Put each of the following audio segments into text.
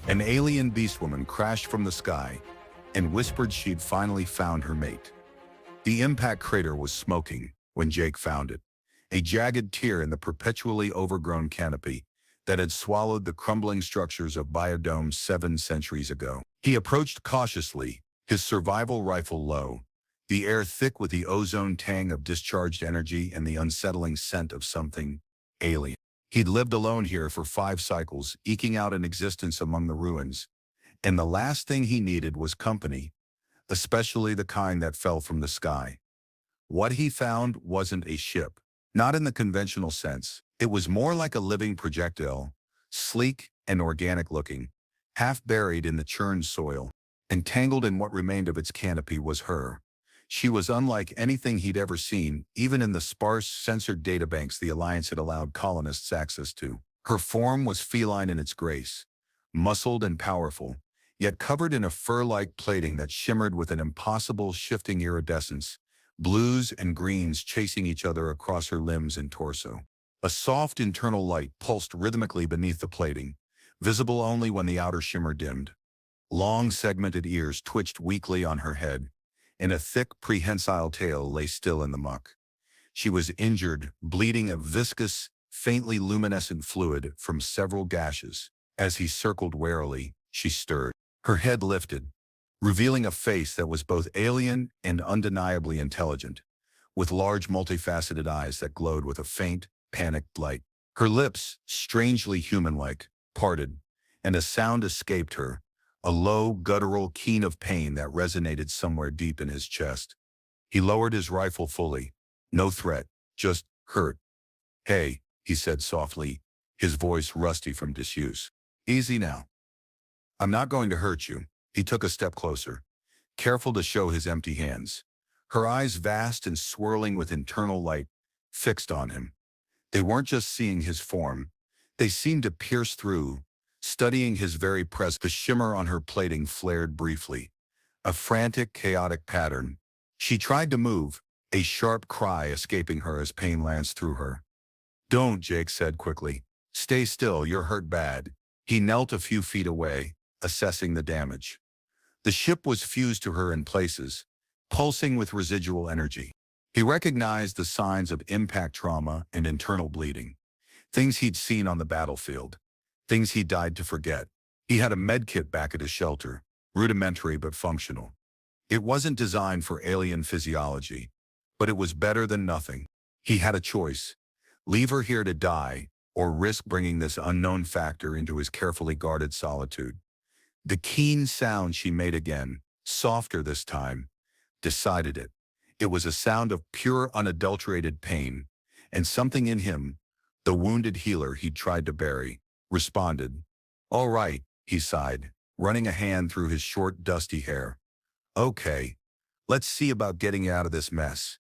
An alien beastwoman crashed from the sky and whispered she'd finally found her mate. The impact crater was smoking when Jake found it, a jagged tear in the perpetually overgrown canopy that had swallowed the crumbling structures of Biodome 7 centuries ago. He approached cautiously, his survival rifle low, the air thick with the ozone tang of discharged energy and the unsettling scent of something alien. He'd lived alone here for 5 cycles, eking out an existence among the ruins, and the last thing he needed was company, especially the kind that fell from the sky. What he found wasn't a ship, not in the conventional sense. It was more like a living projectile, sleek and organic-looking, half buried in the churned soil. Entangled in what remained of its canopy was her. She was unlike anything he'd ever seen, even in the sparse, censored databanks the Alliance had allowed colonists access to. Her form was feline in its grace, muscled and powerful, yet covered in a fur-like plating that shimmered with an impossible shifting iridescence, blues and greens chasing each other across her limbs and torso. A soft internal light pulsed rhythmically beneath the plating, visible only when the outer shimmer dimmed. Long segmented ears twitched weakly on her head, and a thick prehensile tail lay still in the muck. She was injured, bleeding a viscous, faintly luminescent fluid from several gashes. As he circled warily, she stirred. Her head lifted, revealing a face that was both alien and undeniably intelligent, with large multifaceted eyes that glowed with a faint, panicked light. Her lips, strangely human-like, parted, and a sound escaped her, a low, guttural keen of pain that resonated somewhere deep in his chest. He lowered his rifle fully. No threat, just hurt. "Hey," he said softly, his voice rusty from disuse. "Easy now. I'm not going to hurt you." He took a step closer, careful to show his empty hands. Her eyes, vast and swirling with internal light, fixed on him. They weren't just seeing his form. They seemed to pierce through, studying his very presence. The shimmer on her plating flared briefly, a frantic, chaotic pattern. She tried to move, a sharp cry escaping her as pain lanced through her. "Don't," Jake said quickly. "Stay still, you're hurt bad." He knelt a few feet away, assessing the damage. The ship was fused to her in places, pulsing with residual energy. He recognized the signs of impact trauma and internal bleeding, things he'd seen on the battlefield, things he died to forget. He had a medkit back at his shelter, rudimentary but functional. It wasn't designed for alien physiology, but it was better than nothing. He had a choice: leave her here to die, or risk bringing this unknown factor into his carefully guarded solitude. The keen sound she made again, softer this time, decided it. It was a sound of pure, unadulterated pain, and something in him, the wounded healer he'd tried to bury, responded. "All right," he sighed, running a hand through his short, dusty hair. "Okay, let's see about getting out of this mess."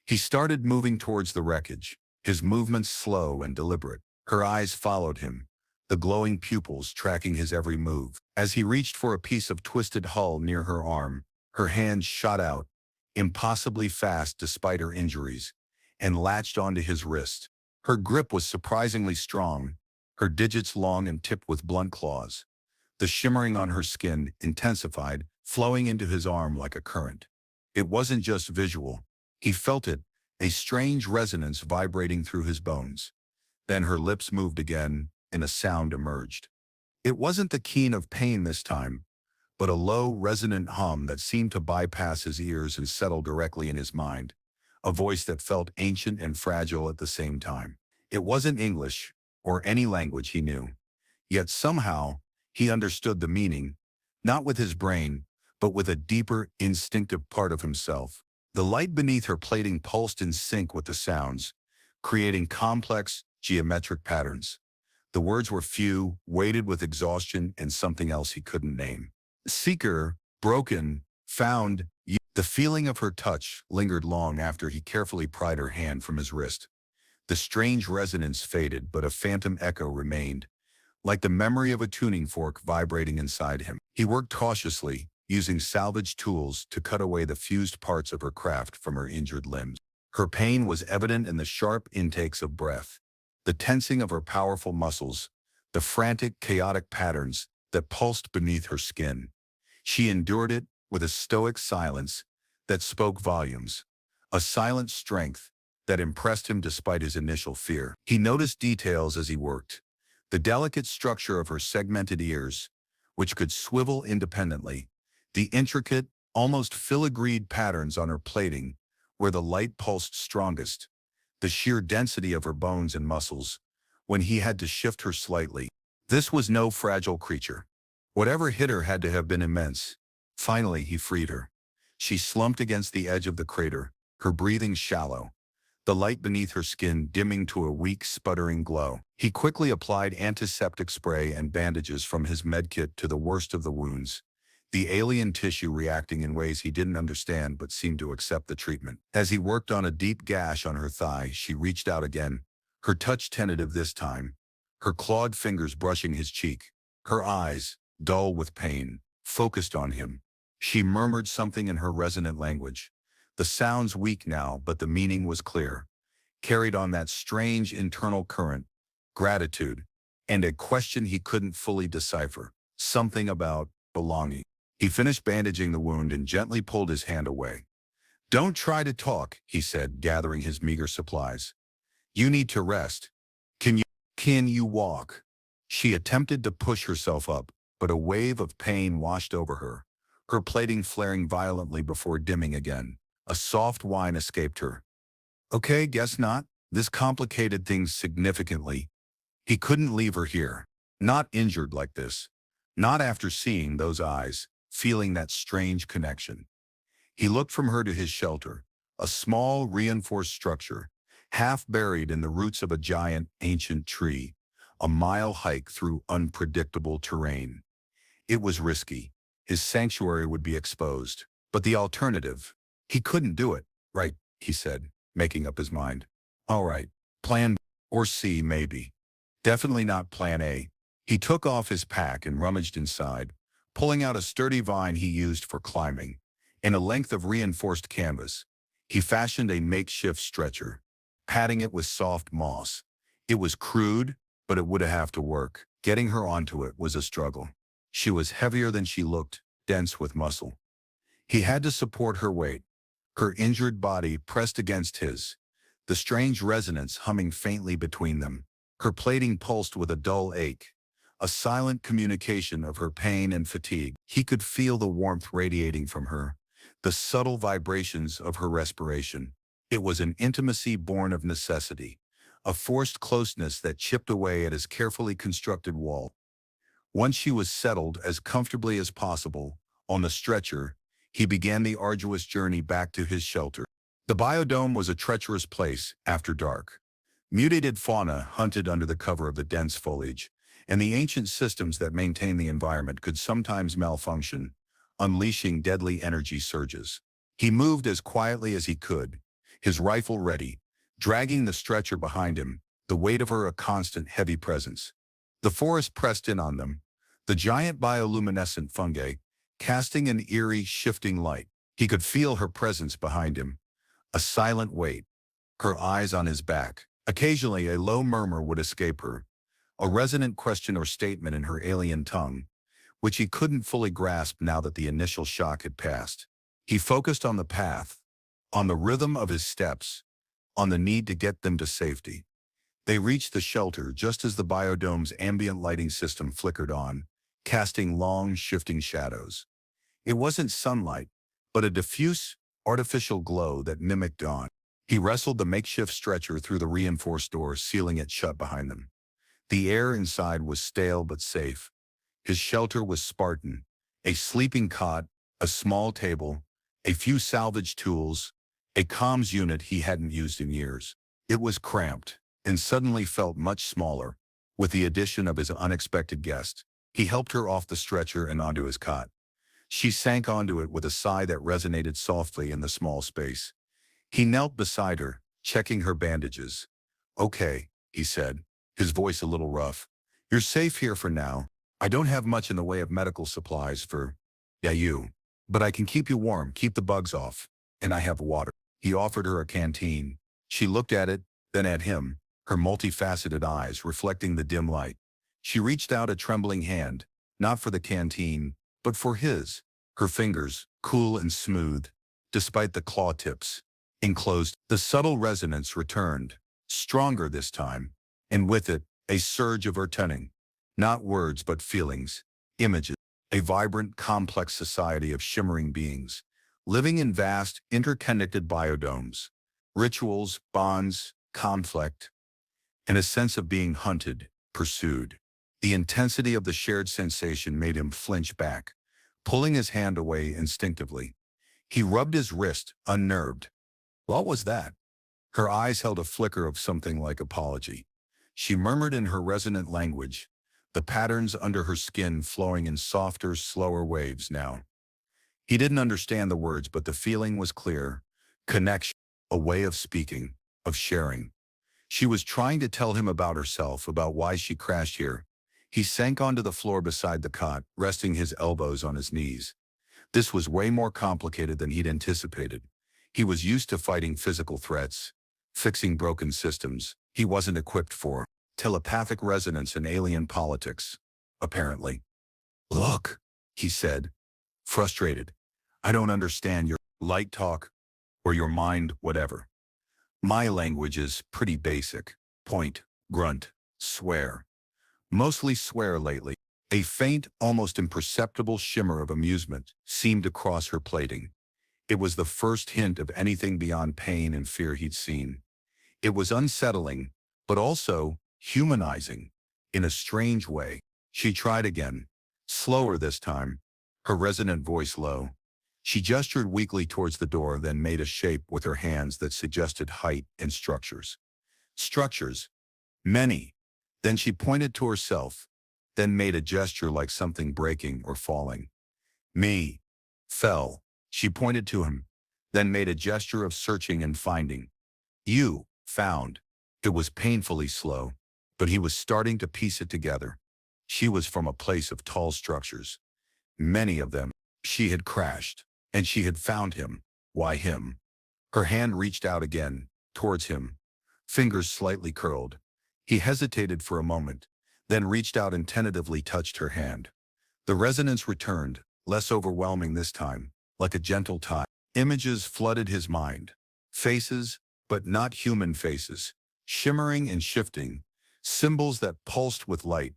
He started moving towards the wreckage, his movements slow and deliberate. Her eyes followed him, the glowing pupils tracking his every move. As he reached for a piece of twisted hull near her arm, her hand shot out, impossibly fast despite her injuries, and latched onto his wrist. Her grip was surprisingly strong, her digits long and tipped with blunt claws. The shimmering on her skin intensified, flowing into his arm like a current. It wasn't just visual. He felt it, a strange resonance vibrating through his bones. Then her lips moved again, and a sound emerged. It wasn't the keen of pain this time, but a low, resonant hum that seemed to bypass his ears and settle directly in his mind, a voice that felt ancient and fragile at the same time. It wasn't English, or any language he knew. Yet somehow, he understood the meaning, not with his brain, but with a deeper, instinctive part of himself. The light beneath her plating pulsed in sync with the sounds, creating complex, geometric patterns. The words were few, weighted with exhaustion and something else he couldn't name. Seeker, broken, found. The feeling of her touch lingered long after he carefully pried her hand from his wrist. The strange resonance faded, but a phantom echo remained, like the memory of a tuning fork vibrating inside him. He worked cautiously, using salvaged tools to cut away the fused parts of her craft from her injured limbs. Her pain was evident in the sharp intakes of breath, the tensing of her powerful muscles, the frantic, chaotic patterns that pulsed beneath her skin. She endured it with a stoic silence that spoke volumes, a silent strength that impressed him despite his initial fear. He noticed details as he worked, the delicate structure of her segmented ears, which could swivel independently, the intricate, almost filigreed patterns on her plating, where the light pulsed strongest, the sheer density of her bones and muscles, when he had to shift her slightly. This was no fragile creature. Whatever hit her had to have been immense. Finally, he freed her. She slumped against the edge of the crater, her breathing shallow, the light beneath her skin dimming to a weak, sputtering glow. He quickly applied antiseptic spray and bandages from his medkit to the worst of the wounds, the alien tissue reacting in ways he didn't understand but seemed to accept the treatment. As he worked on a deep gash on her thigh, she reached out again, her touch tentative this time, her clawed fingers brushing his cheek, her eyes, dull with pain, focused on him. She murmured something in her resonant language. The sounds weak now, but the meaning was clear, carried on that strange internal current, gratitude, and a question he couldn't fully decipher, something about belonging. He finished bandaging the wound and gently pulled his hand away. "Don't try to talk," he said, gathering his meager supplies. "You need to rest. Can you walk?" She attempted to push herself up, but a wave of pain washed over her, her plating flaring violently before dimming again. A soft whine escaped her. "Okay, guess not." This complicated things significantly. He couldn't leave her here. Not injured like this. Not after seeing those eyes, feeling that strange connection. He looked from her to his shelter, a small, reinforced structure, half buried in the roots of a giant, ancient tree, a mile hike through unpredictable terrain. It was risky. His sanctuary would be exposed. But the alternative? He couldn't do it. "Right," he said, making up his mind. "All right, plan B or C maybe. Definitely not plan A." He took off his pack and rummaged inside, pulling out a sturdy vine he used for climbing, and a length of reinforced canvas. He fashioned a makeshift stretcher, padding it with soft moss. It was crude, but it would have to work. Getting her onto it was a struggle. She was heavier than she looked, dense with muscle. He had to support her weight, her injured body pressed against his, the strange resonance humming faintly between them. Her plating pulsed with a dull ache, a silent communication of her pain and fatigue. He could feel the warmth radiating from her, the subtle vibrations of her respiration. It was an intimacy born of necessity, a forced closeness that chipped away at his carefully constructed wall. Once she was settled as comfortably as possible on the stretcher, he began the arduous journey back to his shelter. The biodome was a treacherous place after dark. Mutated fauna hunted under the cover of the dense foliage, and the ancient systems that maintained the environment could sometimes malfunction, unleashing deadly energy surges. He moved as quietly as he could, his rifle ready, dragging the stretcher behind him, the weight of her a constant heavy presence. The forest pressed in on them, the giant bioluminescent fungi, casting an eerie, shifting light. He could feel her presence behind him, a silent weight, her eyes on his back. Occasionally, a low murmur would escape her, a resonant question or statement in her alien tongue, which he couldn't fully grasp now that the initial shock had passed. He focused on the path, on the rhythm of his steps, on the need to get them to safety. They reached the shelter just as the biodome's ambient lighting system flickered on, casting long, shifting shadows. It wasn't sunlight, but a diffuse, artificial glow that mimicked dawn. He wrestled the makeshift stretcher through the reinforced door, sealing it shut behind them. The air inside was stale but safe. His shelter was Spartan, a sleeping cot, a small table, a few salvage tools, a comms unit he hadn't used in years. It was cramped, and suddenly felt much smaller, with the addition of his unexpected guest. He helped her off the stretcher and onto his cot. She sank onto it with a sigh that resonated softly in the small space. He knelt beside her, checking her bandages. "Okay," he said, his voice a little rough. "You're safe here for now. I don't have much in the way of medical supplies for you, but I can keep you warm, keep the bugs off, and I have water." He offered her a canteen. She looked at it, then at him, her multifaceted eyes reflecting the dim light. She reached out a trembling hand, not for the canteen, but for his. Her fingers, cool and smooth, despite the claw tips, enclosed. The subtle resonance returned, stronger this time, and with it, a surge of returning. Not words but feelings, images, a vibrant, complex society of shimmering beings, living in vast, interconnected biodomes, rituals, bonds, conflict, and a sense of being hunted, pursued. The intensity of the shared sensation made him flinch back, pulling his hand away instinctively. He rubbed his wrist, unnerved. What was that? Her eyes held a flicker of something like apology. She murmured in her resonant language, the patterns under her skin flowing in softer, slower waves now. He didn't understand the words, but the feeling was clear. Connection, a way of speaking, of sharing. She was trying to tell him about herself, about why she crashed here. He sank onto the floor beside the cot, resting his elbows on his knees. This was way more complicated than he'd anticipated. He was used to fighting physical threats, fixing broken systems. He wasn't equipped for telepathic resonance and alien politics, apparently. Look, he said, frustrated. I don't understand your light talk or your mind, whatever. My language is pretty basic. Point, grunt, swear. Mostly swear lately. A faint, almost imperceptible shimmer of amusement seemed to cross her plating. It was the first hint of anything beyond pain and fear he'd seen. It was unsettling, but also humanizing, in a strange way. She tried again, slower this time, her resonant voice low. She gestured weakly towards the door, then made a shape with her hands that suggested height and structures. Structures. Many. Then she pointed to herself, then made a gesture like something breaking or falling. Me. Fell. She pointed to him, then made a gesture of searching and finding. You. Found. It was painfully slow, but he was starting to piece it together. She was from a place of tall structures. Many of them. She had crashed, and she had found him. Why him? Her hand reached out again, towards him, fingers slightly curled. He hesitated for a moment, then reached out and tentatively touched her hand. The resonance returned, less overwhelming this time, like a gentle tide. Images flooded his mind. Faces, but not human faces, shimmering and shifting, symbols that pulsed with light,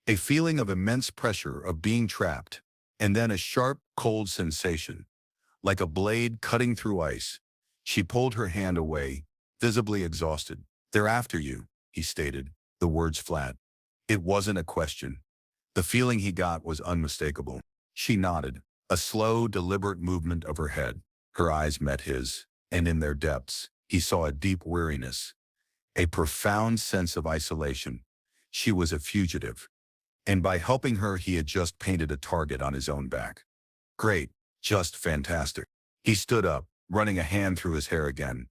a feeling of immense pressure, of being trapped, and then a sharp, cold sensation, like a blade cutting through ice. She pulled her hand away, visibly exhausted. They're after you, he stated, the words flat. It wasn't a question. The feeling he got was unmistakable. She nodded, a slow, deliberate movement of her head. Her eyes met his, and in their depths, he saw a deep weariness, a profound sense of isolation. She was a fugitive, and by helping her, he had just painted a target on his own back. Great, just fantastic. He stood up, running a hand through his hair again.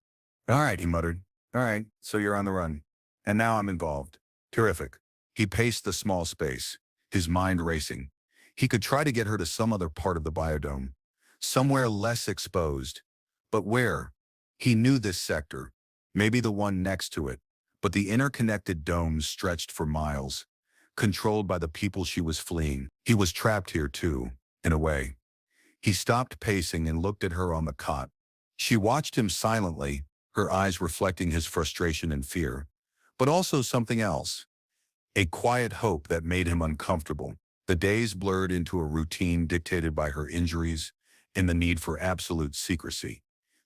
All right, he muttered. All right, so you're on the run. And now I'm involved. Terrific. He paced the small space, his mind racing. He could try to get her to some other part of the biodome, somewhere less exposed. But where? He knew this sector, maybe the one next to it, but the interconnected domes stretched for miles, controlled by the people she was fleeing. He was trapped here too, in a way. He stopped pacing and looked at her on the cot. She watched him silently, her eyes reflecting his frustration and fear, but also something else. A quiet hope that made him uncomfortable. The days blurred into a routine dictated by her injuries and the need for absolute secrecy.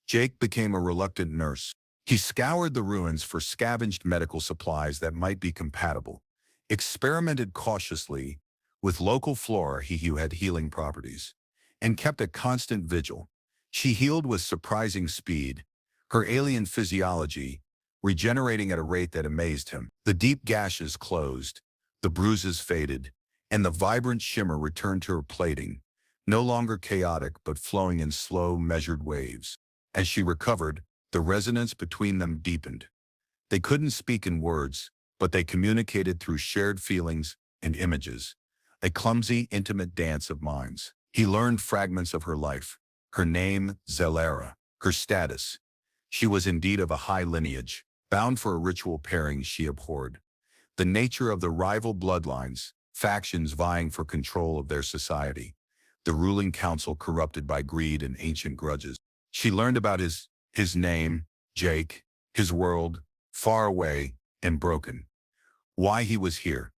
Jake became a reluctant nurse. He scoured the ruins for scavenged medical supplies that might be compatible, experimented cautiously with local flora who had healing properties, and kept a constant vigil. She healed with surprising speed, her alien physiology regenerating at a rate that amazed him. The deep gashes closed, the bruises faded, and the vibrant shimmer returned to her plating, no longer chaotic but flowing in slow, measured waves. As she recovered, the resonance between them deepened. They couldn't speak in words, but they communicated through shared feelings and images, a clumsy, intimate dance of minds. He learned fragments of her life, her name, Zelera, her status. She was indeed of a high lineage, bound for a ritual pairing she abhorred. The nature of the rival bloodlines, factions vying for control of their society, the ruling council corrupted by greed and ancient grudges. She learned about his name, Jake, his world, far away and broken. Why he was here.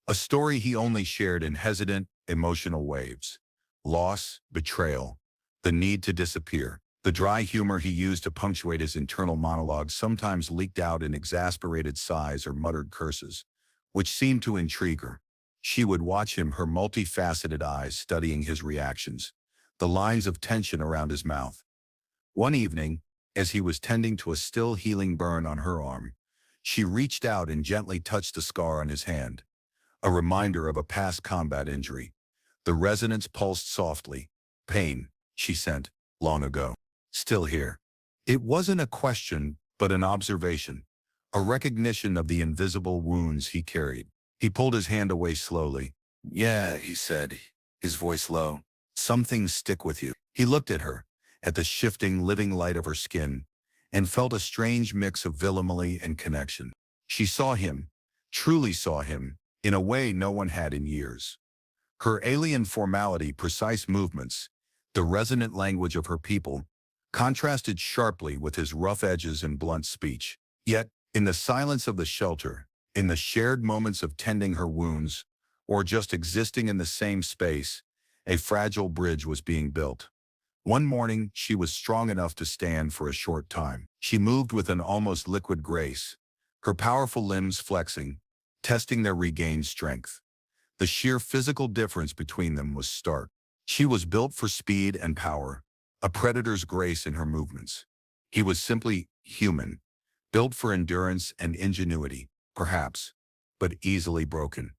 A story he only shared in hesitant, emotional waves. Loss, betrayal, the need to disappear. The dry humor he used to punctuate his internal monologue sometimes leaked out in exasperated sighs or muttered curses, which seemed to intrigue her. She would watch him, her multifaceted eyes studying his reactions, the lines of tension around his mouth. One evening, as he was tending to a still healing burn on her arm, she reached out and gently touched the scar on his hand, a reminder of a past combat injury. The resonance pulsed softly. Pain, she sent, long ago. Still here. It wasn't a question, but an observation, a recognition of the invisible wounds he carried. He pulled his hand away slowly. Yeah, he said, his voice low. Some things stick with you. He looked at her, at the shifting, living light of her skin, and felt a strange mix of villainy and connection. She saw him, truly saw him, in a way no one had in years. Her alien formality, precise movements, the resonant language of her people, contrasted sharply with his rough edges and blunt speech. Yet, in the silence of the shelter, in the shared moments of tending her wounds, or just existing in the same space, a fragile bridge was being built. One morning, she was strong enough to stand for a short time. She moved with an almost liquid grace, her powerful limbs flexing, testing their regained strength. The sheer physical difference between them was stark. She was built for speed and power, a predator's grace in her movements. He was simply human, built for endurance and ingenuity, perhaps, but easily broken.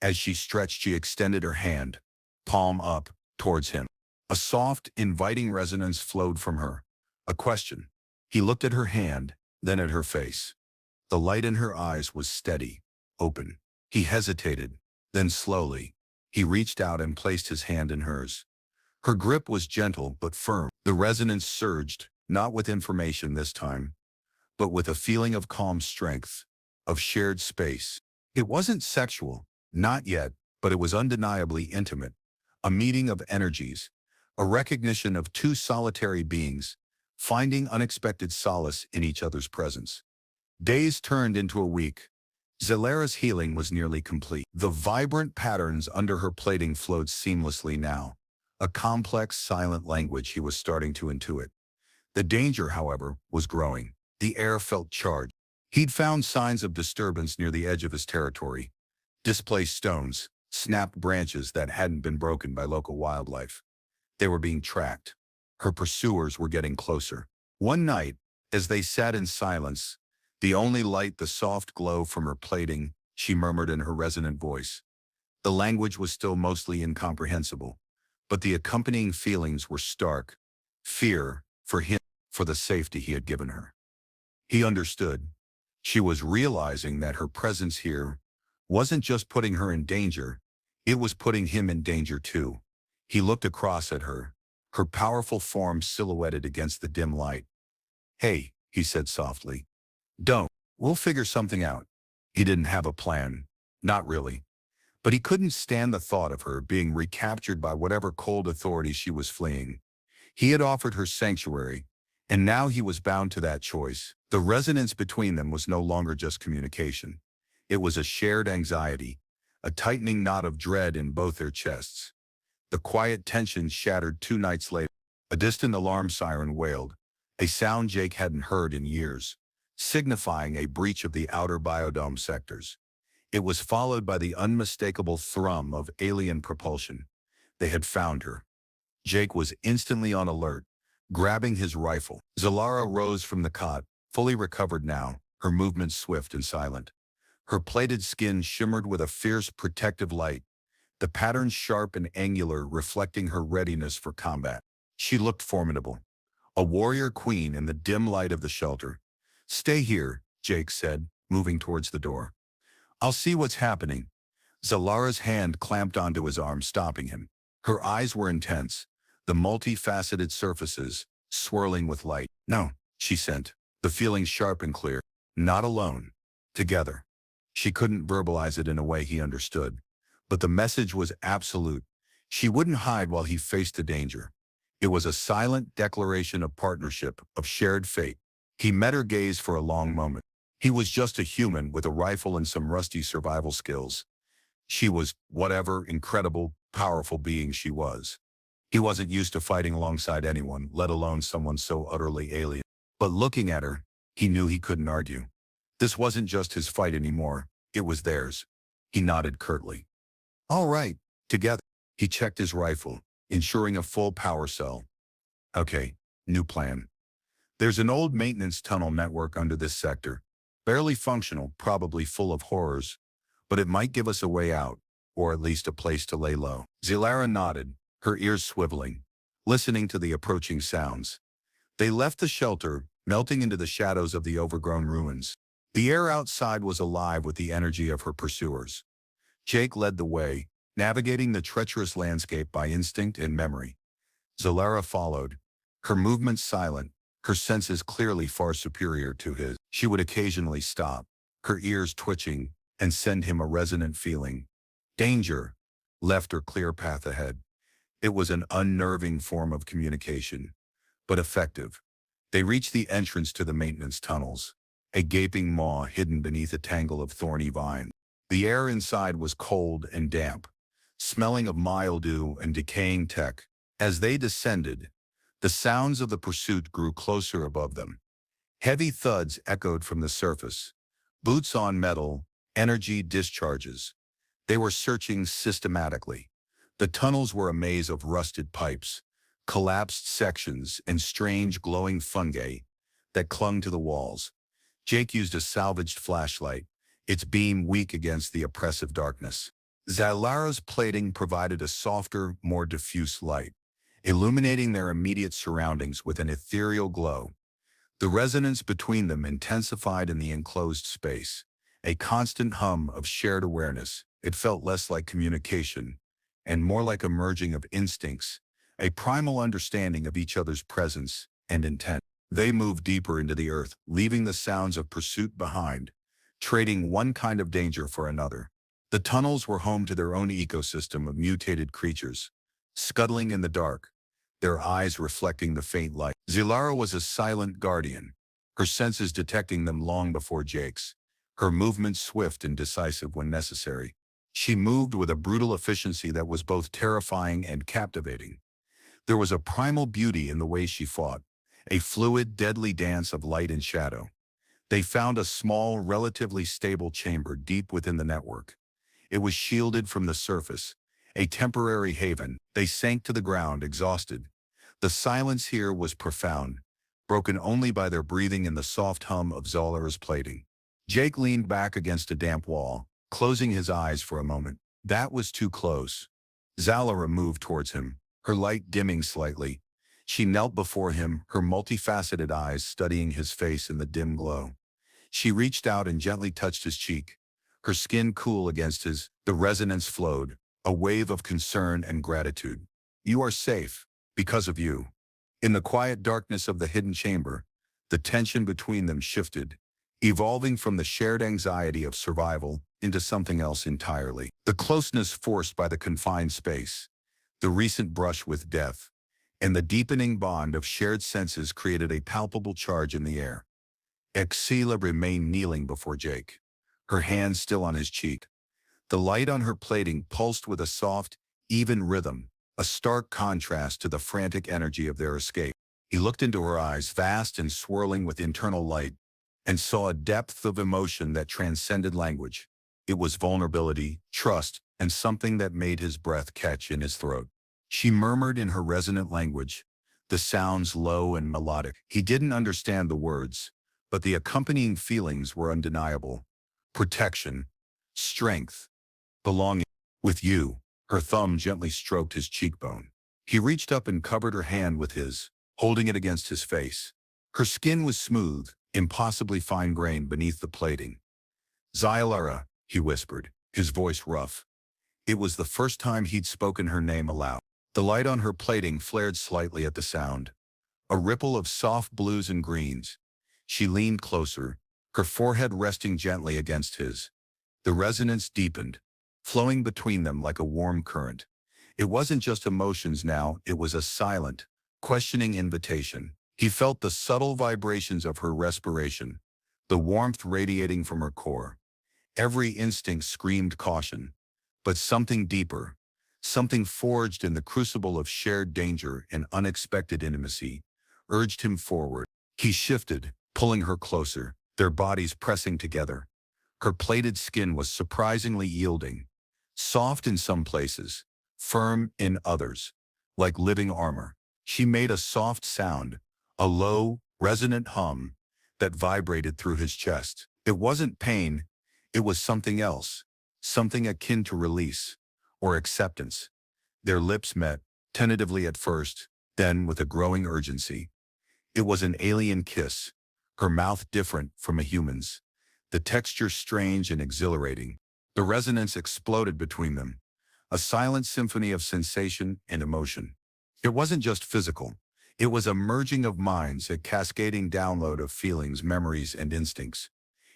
As she stretched, she extended her hand, palm up, towards him. A soft, inviting resonance flowed from her. A question. He looked at her hand, then at her face. The light in her eyes was steady, open. He hesitated, then slowly, he reached out and placed his hand in hers. Her grip was gentle but firm. The resonance surged, not with information this time, but with a feeling of calm strength, of shared space. It wasn't sexual, not yet, but it was undeniably intimate. A meeting of energies, a recognition of two solitary beings, finding unexpected solace in each other's presence. Days turned into a week. Zalara's healing was nearly complete. The vibrant patterns under her plating flowed seamlessly now, a complex, silent language he was starting to intuit. The danger, however, was growing. The air felt charged. He'd found signs of disturbance near the edge of his territory. Displaced stones, snapped branches that hadn't been broken by local wildlife. They were being tracked. Her pursuers were getting closer. One night, as they sat in silence, the only light the soft glow from her plating, she murmured in her resonant voice. The language was still mostly incomprehensible, but the accompanying feelings were stark. Fear, for him, for the safety he had given her. He understood. She was realizing that her presence here wasn't just putting her in danger, it was putting him in danger too. He looked across at her, her powerful form silhouetted against the dim light. Hey, he said softly. Don't. We'll figure something out. He didn't have a plan. Not really. But he couldn't stand the thought of her being recaptured by whatever cold authority she was fleeing. He had offered her sanctuary, and now he was bound to that choice. The resonance between them was no longer just communication. It was a shared anxiety, a tightening knot of dread in both their chests. The quiet tension shattered 2 nights later. A distant alarm siren wailed, a sound Jake hadn't heard in years, signifying a breach of the outer biodome sectors. It was followed by the unmistakable thrum of alien propulsion. They had found her. Jake was instantly on alert, grabbing his rifle. Zalara rose from the cot, fully recovered now, her movements swift and silent. Her plated skin shimmered with a fierce protective light, the patterns sharp and angular reflecting her readiness for combat. She looked formidable, a warrior queen in the dim light of the shelter. Stay here, Jake said, moving towards the door. I'll see what's happening. Zalara's hand clamped onto his arm, stopping him. Her eyes were intense, the multifaceted surfaces swirling with light. No, she sent, the feeling sharp and clear. Not alone. Together. She couldn't verbalize it in a way he understood, but the message was absolute. She wouldn't hide while he faced the danger. It was a silent declaration of partnership, of shared fate. He met her gaze for a long moment. He was just a human with a rifle and some rusty survival skills. She was whatever incredible, powerful being she was. He wasn't used to fighting alongside anyone, let alone someone so utterly alien. But looking at her, he knew he couldn't argue. This wasn't just his fight anymore, it was theirs. He nodded curtly. All right, together. He checked his rifle, ensuring a full power cell. Okay, new plan. There's an old maintenance tunnel network under this sector. Barely functional, probably full of horrors. But it might give us a way out, or at least a place to lay low. Zilara nodded, her ears swiveling, listening to the approaching sounds. They left the shelter, melting into the shadows of the overgrown ruins. The air outside was alive with the energy of her pursuers. Jake led the way, navigating the treacherous landscape by instinct and memory. Zilara followed, her movements silent, her senses clearly far superior to his. She would occasionally stop, her ears twitching, and send him a resonant feeling. Danger left her clear path ahead. It was an unnerving form of communication, but effective. They reached the entrance to the maintenance tunnels, a gaping maw hidden beneath a tangle of thorny vines. The air inside was cold and damp, smelling of mildew and decaying tech. As they descended, the sounds of the pursuit grew closer above them. Heavy thuds echoed from the surface. Boots on metal, energy discharges. They were searching systematically. The tunnels were a maze of rusted pipes, collapsed sections, and strange glowing fungi that clung to the walls. Jake used a salvaged flashlight, its beam weak against the oppressive darkness. Zilara's plating provided a softer, more diffuse light, illuminating their immediate surroundings with an ethereal glow. The resonance between them intensified in the enclosed space, a constant hum of shared awareness. It felt less like communication and more like a merging of instincts, a primal understanding of each other's presence and intent. They moved deeper into the earth, leaving the sounds of pursuit behind, trading one kind of danger for another. The tunnels were home to their own ecosystem of mutated creatures, scuttling in the dark, their eyes reflecting the faint light. Zilara was a silent guardian, her senses detecting them long before Jake's, her movements swift and decisive when necessary. She moved with a brutal efficiency that was both terrifying and captivating. There was a primal beauty in the way she fought, a fluid, deadly dance of light and shadow. They found a small, relatively stable chamber deep within the network. It was shielded from the surface, a temporary haven. They sank to the ground, exhausted. The silence here was profound, broken only by their breathing and the soft hum of Zolara's plating. Jake leaned back against a damp wall, closing his eyes for a moment. That was too close. Zalara moved towards him, her light dimming slightly. She knelt before him, her multifaceted eyes studying his face in the dim glow. She reached out and gently touched his cheek, her skin cool against his. The resonance flowed, a wave of concern and gratitude. You are safe, because of you. In the quiet darkness of the hidden chamber, the tension between them shifted, evolving from the shared anxiety of survival into something else entirely. The closeness forced by the confined space, the recent brush with death, and the deepening bond of shared senses created a palpable charge in the air. Exila remained kneeling before Jake, her hand still on his cheek. The light on her plating pulsed with a soft, even rhythm, a stark contrast to the frantic energy of their escape. He looked into her eyes, vast and swirling with internal light, and saw a depth of emotion that transcended language. It was vulnerability, trust, and something that made his breath catch in his throat. She murmured in her resonant language, the sounds low and melodic. He didn't understand the words, but the accompanying feelings were undeniable. Protection, strength, belonging. With you, her thumb gently stroked his cheekbone. He reached up and covered her hand with his, holding it against his face. Her skin was smooth, impossibly fine-grained beneath the plating. Zilara, he whispered, his voice rough. It was the first time he'd spoken her name aloud. The light on her plating flared slightly at the sound, a ripple of soft blues and greens. She leaned closer, her forehead resting gently against his. The resonance deepened, flowing between them like a warm current. It wasn't just emotions now, it was a silent, questioning invitation. He felt the subtle vibrations of her respiration, the warmth radiating from her core. Every instinct screamed caution, but something deeper, something forged in the crucible of shared danger and unexpected intimacy, urged him forward. He shifted, pulling her closer, their bodies pressing together. Her plated skin was surprisingly yielding, soft in some places, firm in others, like living armor. She made a soft sound, a low, resonant hum that vibrated through his chest. It wasn't pain, it was something else, something akin to release or acceptance. Their lips met, tentatively at first, then with a growing urgency. It was an alien kiss, her mouth different from a human's, the texture strange and exhilarating. The resonance exploded between them, a silent symphony of sensation and emotion. It wasn't just physical. It was a merging of minds, a cascading download of feelings, memories, and instincts.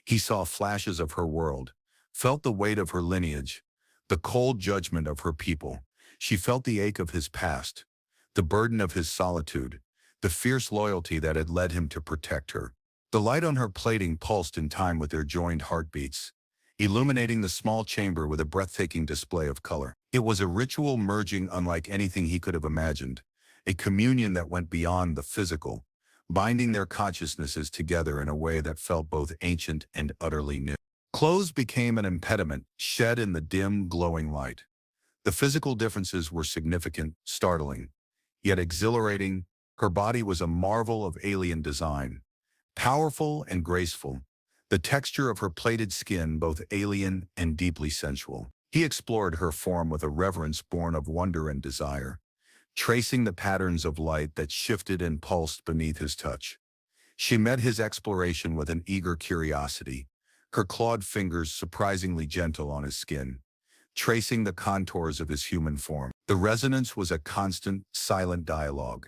He saw flashes of her world, felt the weight of her lineage, the cold judgment of her people. She felt the ache of his past, the burden of his solitude, the fierce loyalty that had led him to protect her. The light on her plating pulsed in time with their joined heartbeats, illuminating the small chamber with a breathtaking display of color. It was a ritual merging unlike anything he could have imagined, a communion that went beyond the physical, binding their consciousnesses together in a way that felt both ancient and utterly new. Clothes became an impediment, shed in the dim, glowing light. The physical differences were significant, startling, yet exhilarating. Her body was a marvel of alien design, powerful and graceful, the texture of her plated skin both alien and deeply sensual. He explored her form with a reverence born of wonder and desire, tracing the patterns of light that shifted and pulsed beneath his touch. She met his exploration with an eager curiosity, her clawed fingers surprisingly gentle on his skin, tracing the contours of his human form. The resonance was a constant, silent dialogue,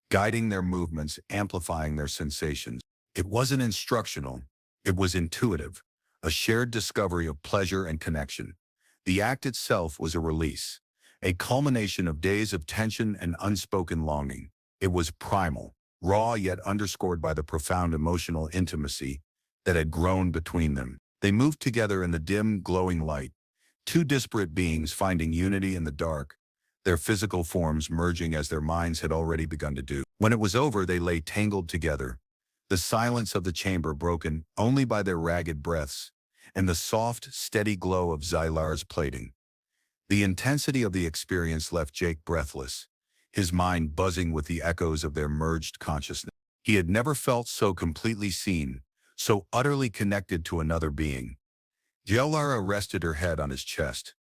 guiding their movements, amplifying their sensations. It wasn't instructional, it was intuitive, a shared discovery of pleasure and connection. The act itself was a release, a culmination of days of tension and unspoken longing. It was primal, raw yet underscored by the profound emotional intimacy that had grown between them. They moved together in the dim, glowing light, two disparate beings finding unity in the dark, their physical forms merging as their minds had already begun to do. When it was over, they lay tangled together, the silence of the chamber broken only by their ragged breaths and the soft, steady glow of Zylar's plating. The intensity of the experience left Jake breathless, his mind buzzing with the echoes of their merged consciousness. He had never felt so completely seen, so utterly connected to another being. Zylara rested her head on his chest,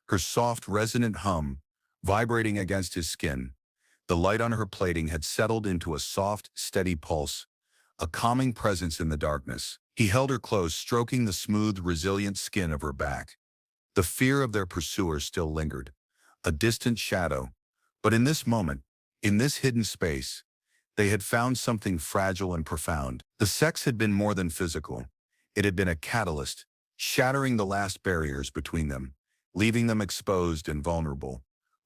her soft, resonant hum vibrating against his skin. The light on her plating had settled into a soft, steady pulse, a calming presence in the darkness. He held her close, stroking the smooth, resilient skin of her back. The fear of their pursuer still lingered, a distant shadow. But in this moment, in this hidden space, they had found something fragile and profound. The sex had been more than physical. It had been a catalyst, shattering the last barriers between them, leaving them exposed and vulnerable,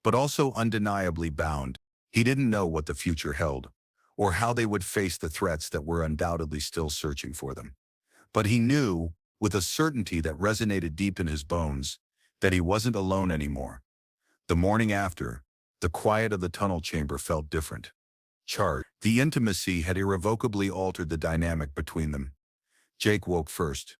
but also undeniably bound. He didn't know what the future held, or how they would face the threats that were undoubtedly still searching for them. But he knew, with a certainty that resonated deep in his bones, that he wasn't alone anymore. The morning after, the quiet of the tunnel chamber felt different. Charged. The intimacy had irrevocably altered the dynamic between them. Jake woke first,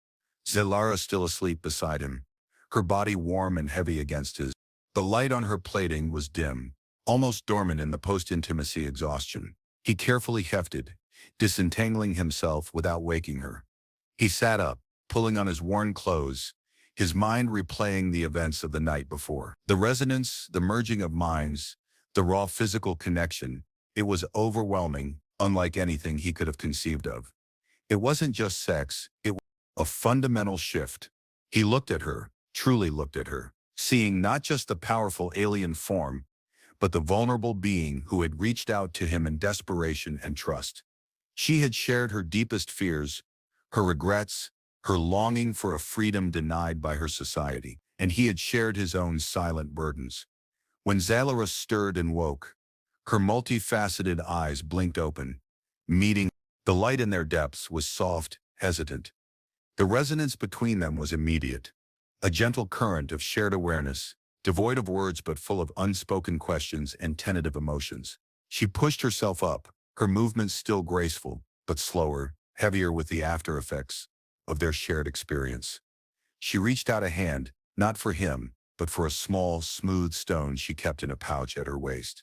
Zylara still asleep beside him, her body warm and heavy against his. The light on her plating was dim, almost dormant in the post-intimacy exhaustion. He carefully hefted, disentangling himself without waking her. He sat up, pulling on his worn clothes, his mind replaying the events of the night before. The resonance, the merging of minds, the raw physical connection, it was overwhelming, unlike anything he could have conceived of. It wasn't just sex, it was a fundamental shift. He looked at her, truly looked at her, seeing not just the powerful alien form, but the vulnerable being who had reached out to him in desperation and trust. She had shared her deepest fears, her regrets, her longing for a freedom denied by her society. and he had shared his own silent burdens. When Zalora stirred and woke, her multifaceted eyes blinked open, meeting the light in their depths was soft, hesitant. The resonance between them was immediate, a gentle current of shared awareness, devoid of words but full of unspoken questions and tentative emotions. She pushed herself up, her movements still graceful, but slower, heavier with the after effects of their shared experience. She reached out a hand, not for him, but for a small, smooth stone she kept in a pouch at her waist.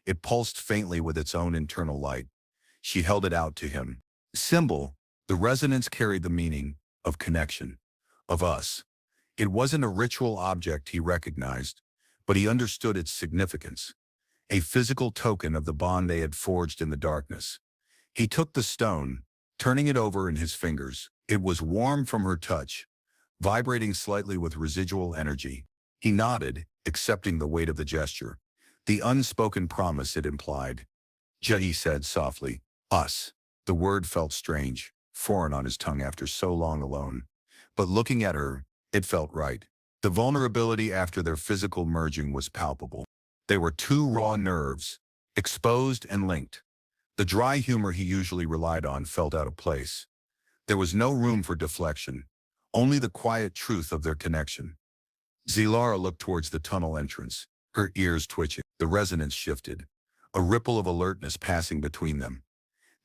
It pulsed faintly with its own internal light. She held it out to him. Symbol, the resonance carried the meaning of connection, of us. It wasn't a ritual object he recognized, but he understood its significance, a physical token of the bond they had forged in the darkness. He took the stone, turning it over in his fingers. It was warm from her touch, vibrating slightly with residual energy. He nodded, accepting the weight of the gesture, the unspoken promise it implied. He said softly, us. The word felt strange, foreign on his tongue after so long alone. But looking at her, it felt right. The vulnerability after their physical merging was palpable. They were two raw nerves, exposed and linked. The dry humor he usually relied on felt out of place. There was no room for deflection, only the quiet truth of their connection. Zalora looked towards the tunnel entrance, her ears twitching. The resonance shifted, a ripple of alertness passing between them.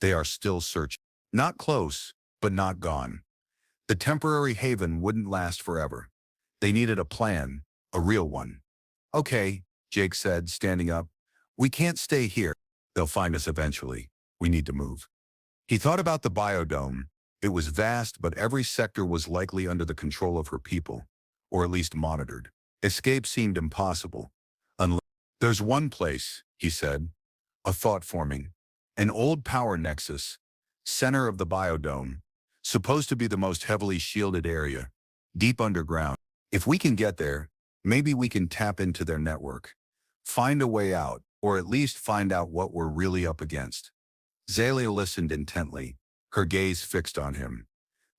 They are still searching. Not close, but not gone. The temporary haven wouldn't last forever. They needed a plan, a real one. Okay, Jake said, standing up. We can't stay here. They'll find us eventually. We need to move. He thought about the biodome. It was vast, but every sector was likely under the control of her people, or at least monitored. Escape seemed impossible. Unless there's one place, he said, a thought forming. An old power nexus, center of the biodome, supposed to be the most heavily shielded area, deep underground. If we can get there, maybe we can tap into their network, find a way out, or at least find out what we're really up against. Zalea listened intently, her gaze fixed on him.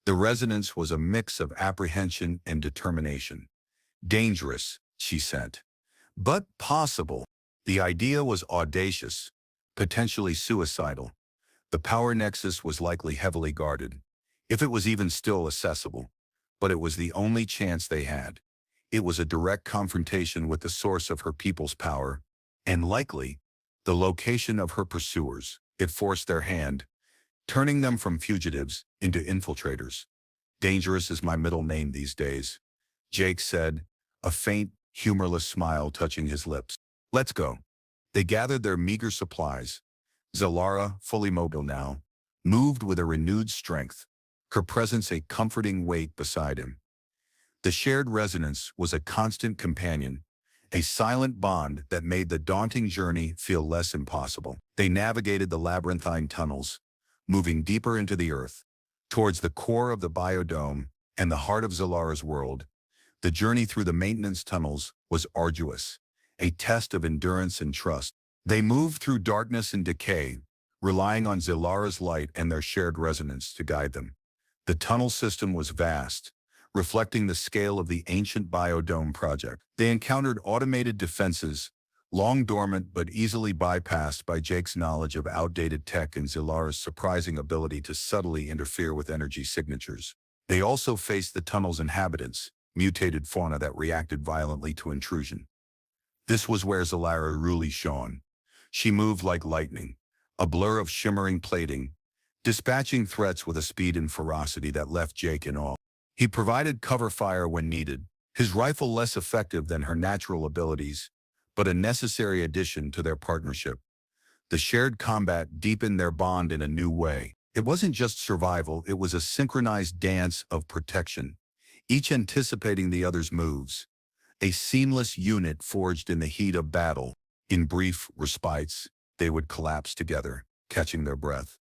The resonance was a mix of apprehension and determination. Dangerous, she said, but possible. The idea was audacious, potentially suicidal. The power nexus was likely heavily guarded, if it was even still accessible. But it was the only chance they had. It was a direct confrontation with the source of her people's power, and likely, the location of her pursuers. It forced their hand, turning them from fugitives into infiltrators. Dangerous is my middle name these days, Jake said, a faint, humorless smile touching his lips. Let's go. They gathered their meager supplies. Zalora, fully mobile now, moved with a renewed strength, her presence a comforting weight beside him. The shared resonance was a constant companion, a silent bond that made the daunting journey feel less impossible. They navigated the labyrinthine tunnels, moving deeper into the earth, towards the core of the biodome and the heart of Zalora's world. The journey through the maintenance tunnels was arduous, a test of endurance and trust. They moved through darkness and decay, relying on Zalora's light and their shared resonance to guide them. The tunnel system was vast, reflecting the scale of the ancient biodome project. They encountered automated defenses, long dormant but easily bypassed by Jake's knowledge of outdated tech and Zalora's surprising ability to subtly interfere with energy signatures. They also faced the tunnel's inhabitants, mutated fauna that reacted violently to intrusion. This was where Zalora really shone. She moved like lightning, a blur of shimmering plating, dispatching threats with a speed and ferocity that left Jake in awe. He provided cover fire when needed, his rifle less effective than her natural abilities, but a necessary addition to their partnership. The shared combat deepened their bond in a new way. It wasn't just survival, it was a synchronized dance of protection, each anticipating the other's moves. A seamless unit forged in the heat of battle. In brief respites, they would collapse together, catching their breath.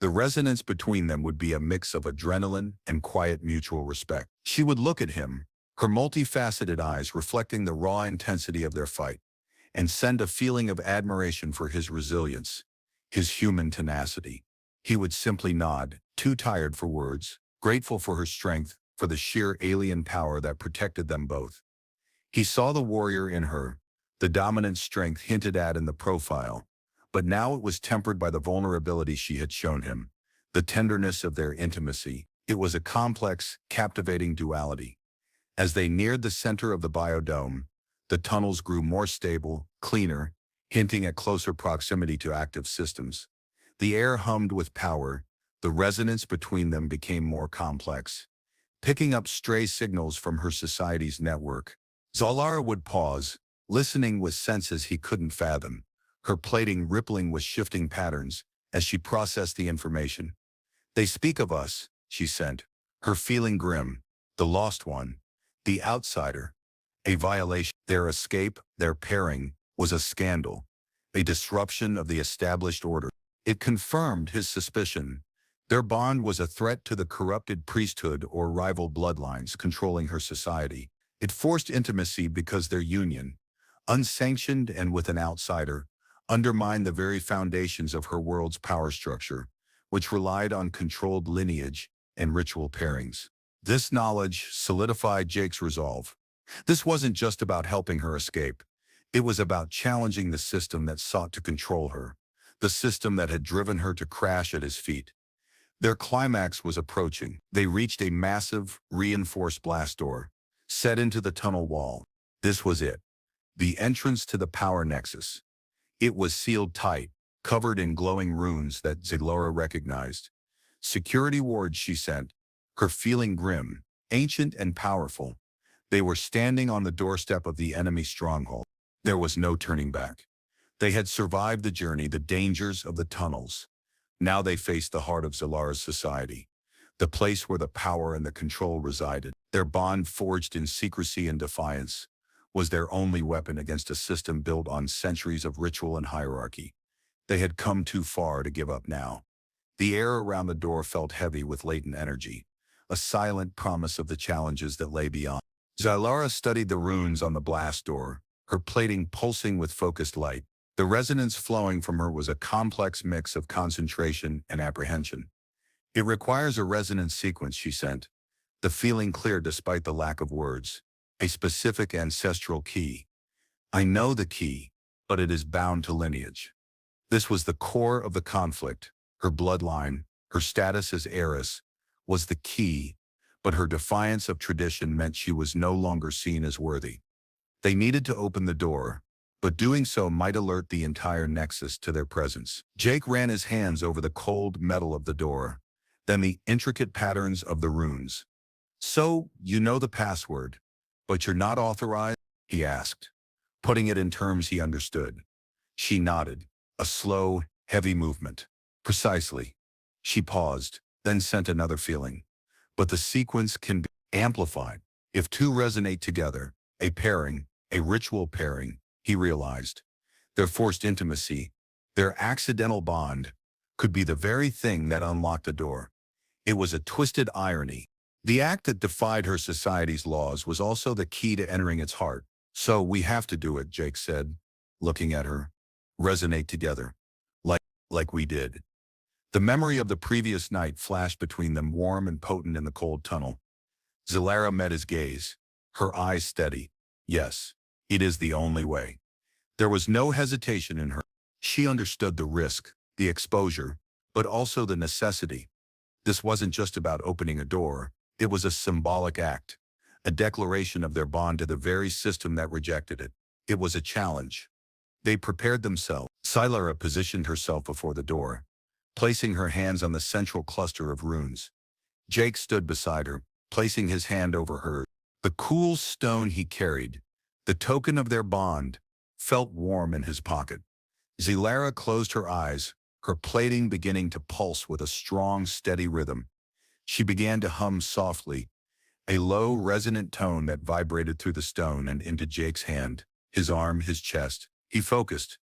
The resonance between them would be a mix of adrenaline and quiet mutual respect. She would look at him, her multifaceted eyes reflecting the raw intensity of their fight, and send a feeling of admiration for his resilience, his human tenacity. He would simply nod, too tired for words, grateful for her strength, for the sheer alien power that protected them both. He saw the warrior in her, the dominant strength hinted at in the profile, but now it was tempered by the vulnerability she had shown him, the tenderness of their intimacy. It was a complex, captivating duality. As they neared the center of the biodome, the tunnels grew more stable, cleaner, hinting at closer proximity to active systems. The air hummed with power, the resonance between them became more complex. Picking up stray signals from her society's network, Zalara would pause, listening with senses he couldn't fathom, her plating rippling with shifting patterns as she processed the information. "They speak of us," she sent, her feeling grim, "the lost one, the outsider, a violation." Their escape, their pairing, was a scandal, a disruption of the established order. It confirmed his suspicion. Their bond was a threat to the corrupted priesthood or rival bloodlines controlling her society. It forced intimacy because their union, unsanctioned and with an outsider, undermined the very foundations of her world's power structure, which relied on controlled lineage and ritual pairings. This knowledge solidified Jake's resolve. This wasn't just about helping her escape. It was about challenging the system that sought to control her, the system that had driven her to crash at his feet. Their climax was approaching. They reached a massive, reinforced blast door, set into the tunnel wall. This was it, the entrance to the power nexus. It was sealed tight, covered in glowing runes that Zalara recognized. Security wards she sent, her feeling grim, ancient and powerful. They were standing on the doorstep of the enemy stronghold. There was no turning back. They had survived the journey, the dangers of the tunnels. Now they faced the heart of Zalara's society, the place where the power and the control resided. Their bond, forged in secrecy and defiance, was their only weapon against a system built on centuries of ritual and hierarchy. They had come too far to give up now. The air around the door felt heavy with latent energy, a silent promise of the challenges that lay beyond. Zalara studied the runes on the blast door, her plating pulsing with focused light. The resonance flowing from her was a complex mix of concentration and apprehension. "It requires a resonance sequence," she sent, the feeling clear despite the lack of words. "A specific ancestral key. I know the key, but it is bound to lineage." This was the core of the conflict. Her bloodline, her status as heiress, was the key, but her defiance of tradition meant she was no longer seen as worthy. They needed to open the door, but doing so might alert the entire nexus to their presence. Jake ran his hands over the cold metal of the door, then the intricate patterns of the runes. "So, you know the password, but you're not authorized?" he asked, putting it in terms he understood. She nodded, a slow, heavy movement. "Precisely." She paused, then sent another feeling. "But the sequence can be amplified. If two resonate together, a pairing, a ritual pairing," he realized. Their forced intimacy, their accidental bond, could be the very thing that unlocked the door. It was a twisted irony. The act that defied her society's laws was also the key to entering its heart. "So we have to do it," Jake said, looking at her. "Resonate together. Like we did." The memory of the previous night flashed between them, warm and potent in the cold tunnel. Zalara met his gaze, her eyes steady. "Yes, it is the only way." There was no hesitation in her. She understood the risk, the exposure, but also the necessity. This wasn't just about opening a door. It was a symbolic act, a declaration of their bond to the very system that rejected it. It was a challenge. They prepared themselves. Zalara positioned herself before the door, placing her hands on the central cluster of runes. Jake stood beside her, placing his hand over hers. The cool stone he carried, the token of their bond, felt warm in his pocket. Zalara closed her eyes, her plating beginning to pulse with a strong, steady rhythm. She began to hum softly, a low, resonant tone that vibrated through the stone and into Jake's hand, his arm, his chest. He focused,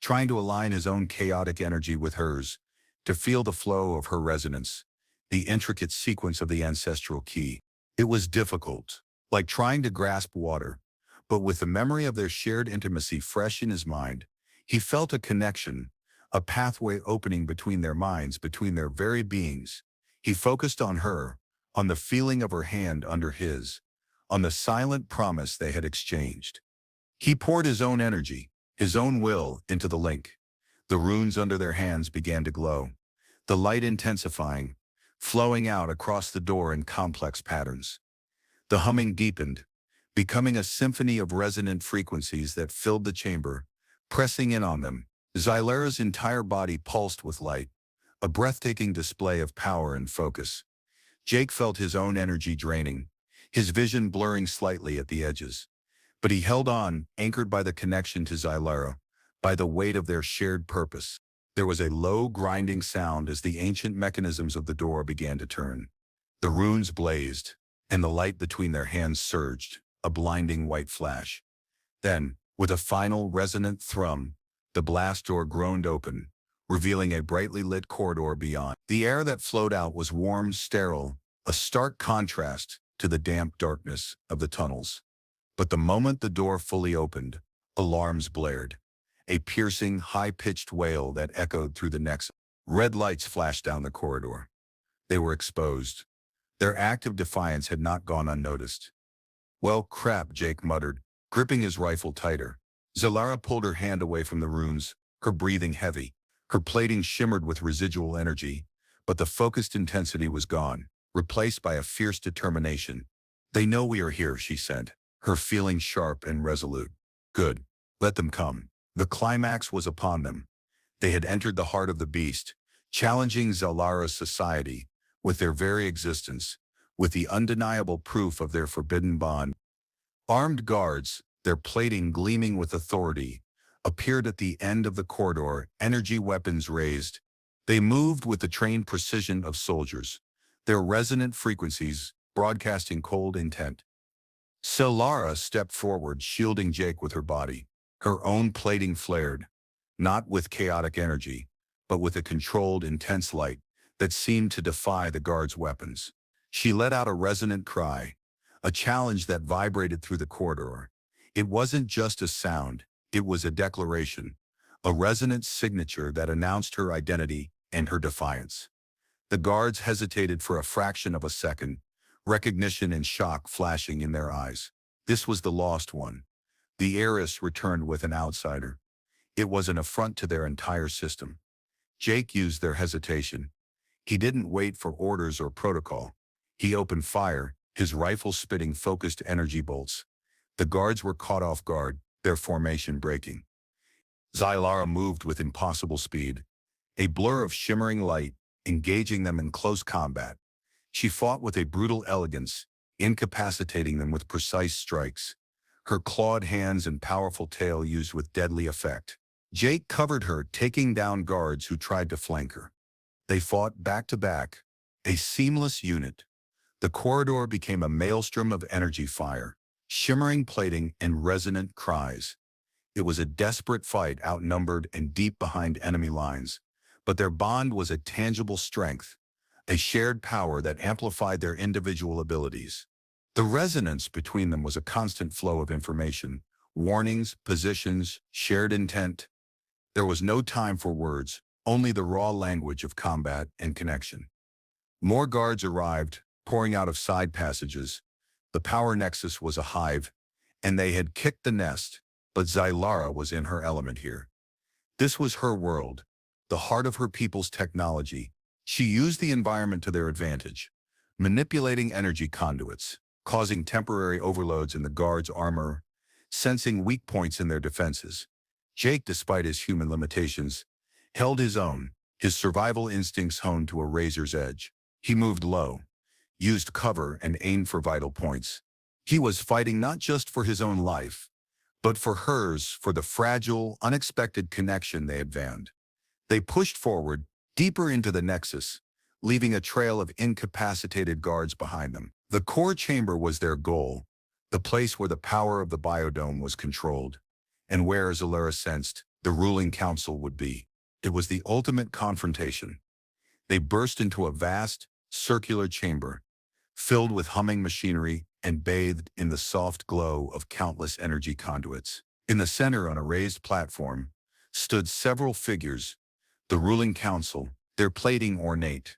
trying to align his own chaotic energy with hers, to feel the flow of her resonance, the intricate sequence of the ancestral key. It was difficult, like trying to grasp water, but with the memory of their shared intimacy fresh in his mind, he felt a connection, a pathway opening between their minds, between their very beings. He focused on her, on the feeling of her hand under his, on the silent promise they had exchanged. He poured his own energy, his own will, into the link. The runes under their hands began to glow, the light intensifying, flowing out across the door in complex patterns. The humming deepened, becoming a symphony of resonant frequencies that filled the chamber, pressing in on them. Xylara's entire body pulsed with light, a breathtaking display of power and focus. Jake felt his own energy draining, his vision blurring slightly at the edges. But he held on, anchored by the connection to Xylara, by the weight of their shared purpose. There was a low, grinding sound as the ancient mechanisms of the door began to turn. The runes blazed, and the light between their hands surged, a blinding white flash. Then, with a final resonant thrum, the blast door groaned open, revealing a brightly lit corridor beyond. The air that flowed out was warm, sterile, a stark contrast to the damp darkness of the tunnels. But the moment the door fully opened, alarms blared, a piercing, high-pitched wail that echoed through the next. Red lights flashed down the corridor. They were exposed. Their act of defiance had not gone unnoticed. "Well, crap," Jake muttered, gripping his rifle tighter. Xylara pulled her hand away from the runes, her breathing heavy. Her plating shimmered with residual energy, but the focused intensity was gone, replaced by a fierce determination. "They know we are here," she said, her feeling sharp and resolute. "Good. Let them come." The climax was upon them. They had entered the heart of the beast, challenging Xylara's society with their very existence, with the undeniable proof of their forbidden bond. Armed guards, their plating gleaming with authority, appeared at the end of the corridor, energy weapons raised. They moved with the trained precision of soldiers, their resonant frequencies broadcasting cold intent. Xylara stepped forward, shielding Jake with her body. Her own plating flared, not with chaotic energy, but with a controlled, intense light that seemed to defy the guards' weapons. She let out a resonant cry, a challenge that vibrated through the corridor. It wasn't just a sound, it was a declaration, a resonant signature that announced her identity and her defiance. The guards hesitated for a fraction of a second, recognition and shock flashing in their eyes. This was the lost one. The heiress returned with an outsider. It was an affront to their entire system. Jake used their hesitation. He didn't wait for orders or protocol. He opened fire, his rifle spitting focused energy bolts. The guards were caught off guard, their formation breaking. Xylara moved with impossible speed, a blur of shimmering light, engaging them in close combat. She fought with a brutal elegance, incapacitating them with precise strikes, her clawed hands and powerful tail used with deadly effect. Jake covered her, taking down guards who tried to flank her. They fought back to back, a seamless unit. The corridor became a maelstrom of energy fire, shimmering plating and resonant cries. It was a desperate fight, outnumbered and deep behind enemy lines, but their bond was a tangible strength, a shared power that amplified their individual abilities. The resonance between them was a constant flow of information, warnings, positions, shared intent. There was no time for words, only the raw language of combat and connection. More guards arrived, pouring out of side passages. The power nexus was a hive, and they had kicked the nest, but Xylara was in her element here. This was her world, the heart of her people's technology. She used the environment to their advantage, manipulating energy conduits, causing temporary overloads in the guards' armor, sensing weak points in their defenses. Jake, despite his human limitations, held his own, his survival instincts honed to a razor's edge. He moved low, used cover and aimed for vital points. He was fighting not just for his own life, but for hers, for the fragile, unexpected connection they had found. They pushed forward, deeper into the nexus, leaving a trail of incapacitated guards behind them. The core chamber was their goal, the place where the power of the biodome was controlled, and where, as Xylara sensed, the ruling council would be. It was the ultimate confrontation. They burst into a vast, circular chamber, filled with humming machinery and bathed in the soft glow of countless energy conduits. In the center, on a raised platform, stood several figures, the ruling council, their plating ornate,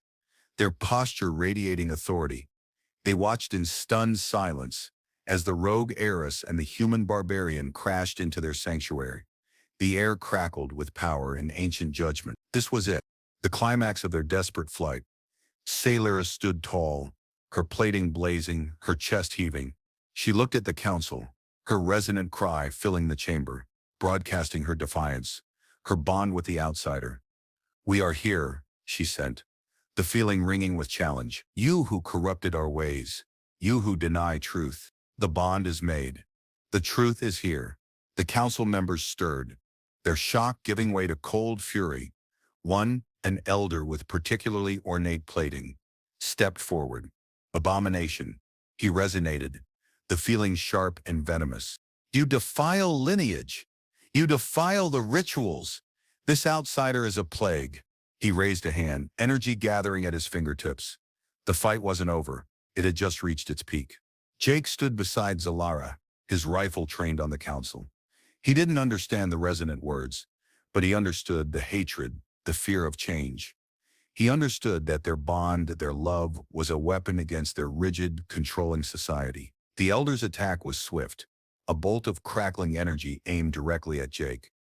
their posture radiating authority. They watched in stunned silence As the rogue heiress and the human barbarian crashed into their sanctuary, the air crackled with power and ancient judgment. This was it, the climax of their desperate flight. Sailor stood tall, her plating blazing, her chest heaving. She looked at the council, her resonant cry filling the chamber, broadcasting her defiance, her bond with the outsider. "We are here," she sent, the feeling ringing with challenge. "You who corrupted our ways, you who deny truth. The bond is made. The truth is here." The council members stirred, their shock giving way to cold fury. One, an elder with particularly ornate plating, stepped forward. "Abomination." He resonated, the feeling sharp and venomous. "You defile lineage. You defile the rituals. This outsider is a plague." He raised a hand, energy gathering at his fingertips. The fight wasn't over. It had just reached its peak. Jake stood beside Zalara, his rifle trained on the council. He didn't understand the resonant words, but he understood the hatred, the fear of change. He understood that their bond, their love, was a weapon against their rigid, controlling society. The elder's attack was swift, a bolt of crackling energy aimed directly at Jake.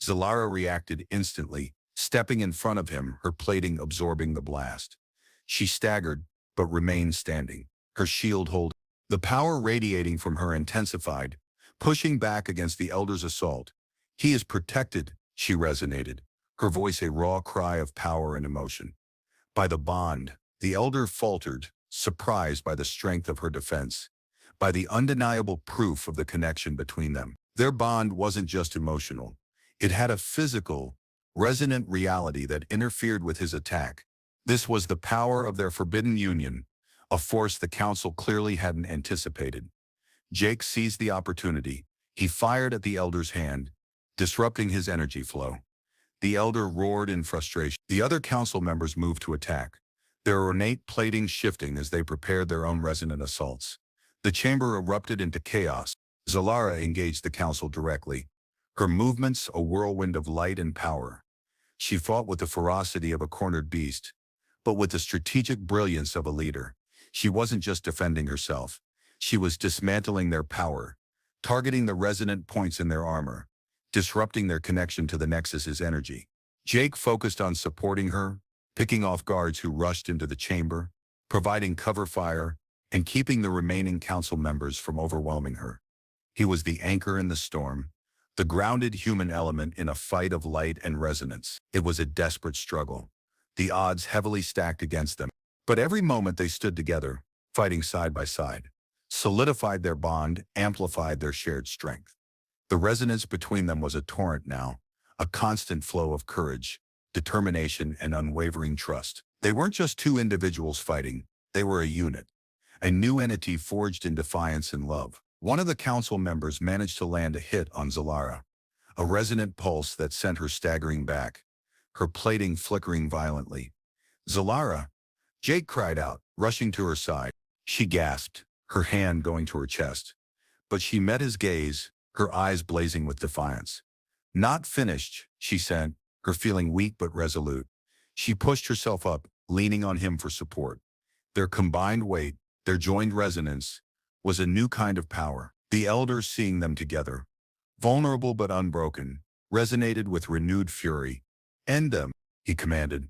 Zalara reacted instantly, stepping in front of him, her plating absorbing the blast. She staggered, but remained standing, her shield holding. The power radiating from her intensified, pushing back against the elder's assault. "He is protected," she resonated, her voice a raw cry of power and emotion. "By the bond," the elder faltered, surprised by the strength of her defense, by the undeniable proof of the connection between them. Their bond wasn't just emotional. It had a physical, resonant reality that interfered with his attack. This was the power of their forbidden union, a force the council clearly hadn't anticipated. Jake seized the opportunity. He fired at the elder's hand, disrupting his energy flow. The elder roared in frustration. The other council members moved to attack, their ornate plating shifting as they prepared their own resonant assaults. The chamber erupted into chaos. Zalara engaged the council directly, her movements a whirlwind of light and power. She fought with the ferocity of a cornered beast, but with the strategic brilliance of a leader. She wasn't just defending herself. She was dismantling their power, targeting the resonant points in their armor, disrupting their connection to the Nexus's energy. Jake focused on supporting her, picking off guards who rushed into the chamber, providing cover fire, and keeping the remaining council members from overwhelming her. He was the anchor in the storm, the grounded human element in a fight of light and resonance. It was a desperate struggle, the odds heavily stacked against them. But every moment they stood together, fighting side by side, solidified their bond, amplified their shared strength. The resonance between them was a torrent now, a constant flow of courage, determination, and unwavering trust. They weren't just two individuals fighting, they were a unit, a new entity forged in defiance and love. One of the council members managed to land a hit on Zalara, a resonant pulse that sent her staggering back, her plating flickering violently. "Zalara!" Jake cried out, rushing to her side. She gasped, her hand going to her chest. But she met his gaze, her eyes blazing with defiance. "Not finished," she said, her feeling weak but resolute. She pushed herself up, leaning on him for support. Their combined weight, their joined resonance, was a new kind of power. The elder, seeing them together, vulnerable but unbroken, resonated with renewed fury. "End them," he commanded.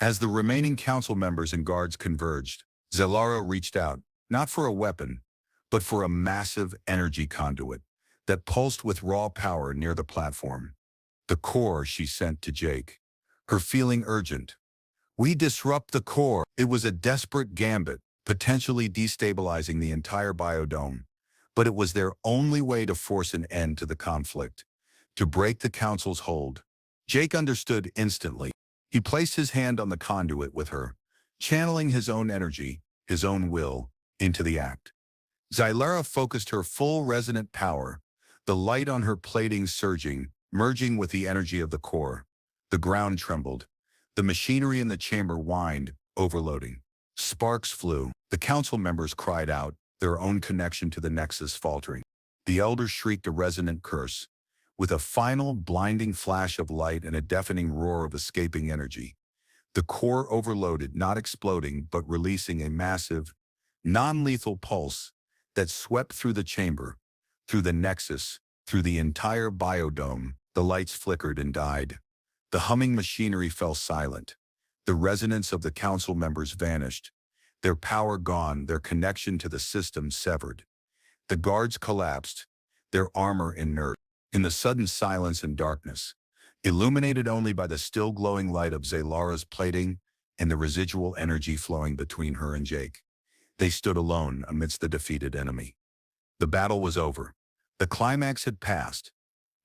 As the remaining council members and guards converged, Zalara reached out, not for a weapon, but for a massive energy conduit that pulsed with raw power near the platform. "The core," she sent to Jake, her feeling urgent. "We disrupt the core." It was a desperate gambit, potentially destabilizing the entire biodome, but it was their only way to force an end to the conflict, to break the council's hold. Jake understood instantly. He placed his hand on the conduit with her, channeling his own energy, his own will, into the act. Zalara focused her full resonant power, the light on her plating surging, merging with the energy of the core. The ground trembled. The machinery in the chamber whined, overloading. Sparks flew. The council members cried out, their own connection to the Nexus faltering. The elder shrieked a resonant curse, with a final blinding flash of light and a deafening roar of escaping energy. The core overloaded, not exploding, but releasing a massive, non-lethal pulse that swept through the chamber, through the nexus, through the entire biodome. The lights flickered and died. The humming machinery fell silent. The resonance of the council members vanished, their power gone, their connection to the system severed. The guards collapsed, their armor inert. In the sudden silence and darkness, illuminated only by the still glowing light of Zalara's plating and the residual energy flowing between her and Jake, they stood alone amidst the defeated enemy. The battle was over. The climax had passed.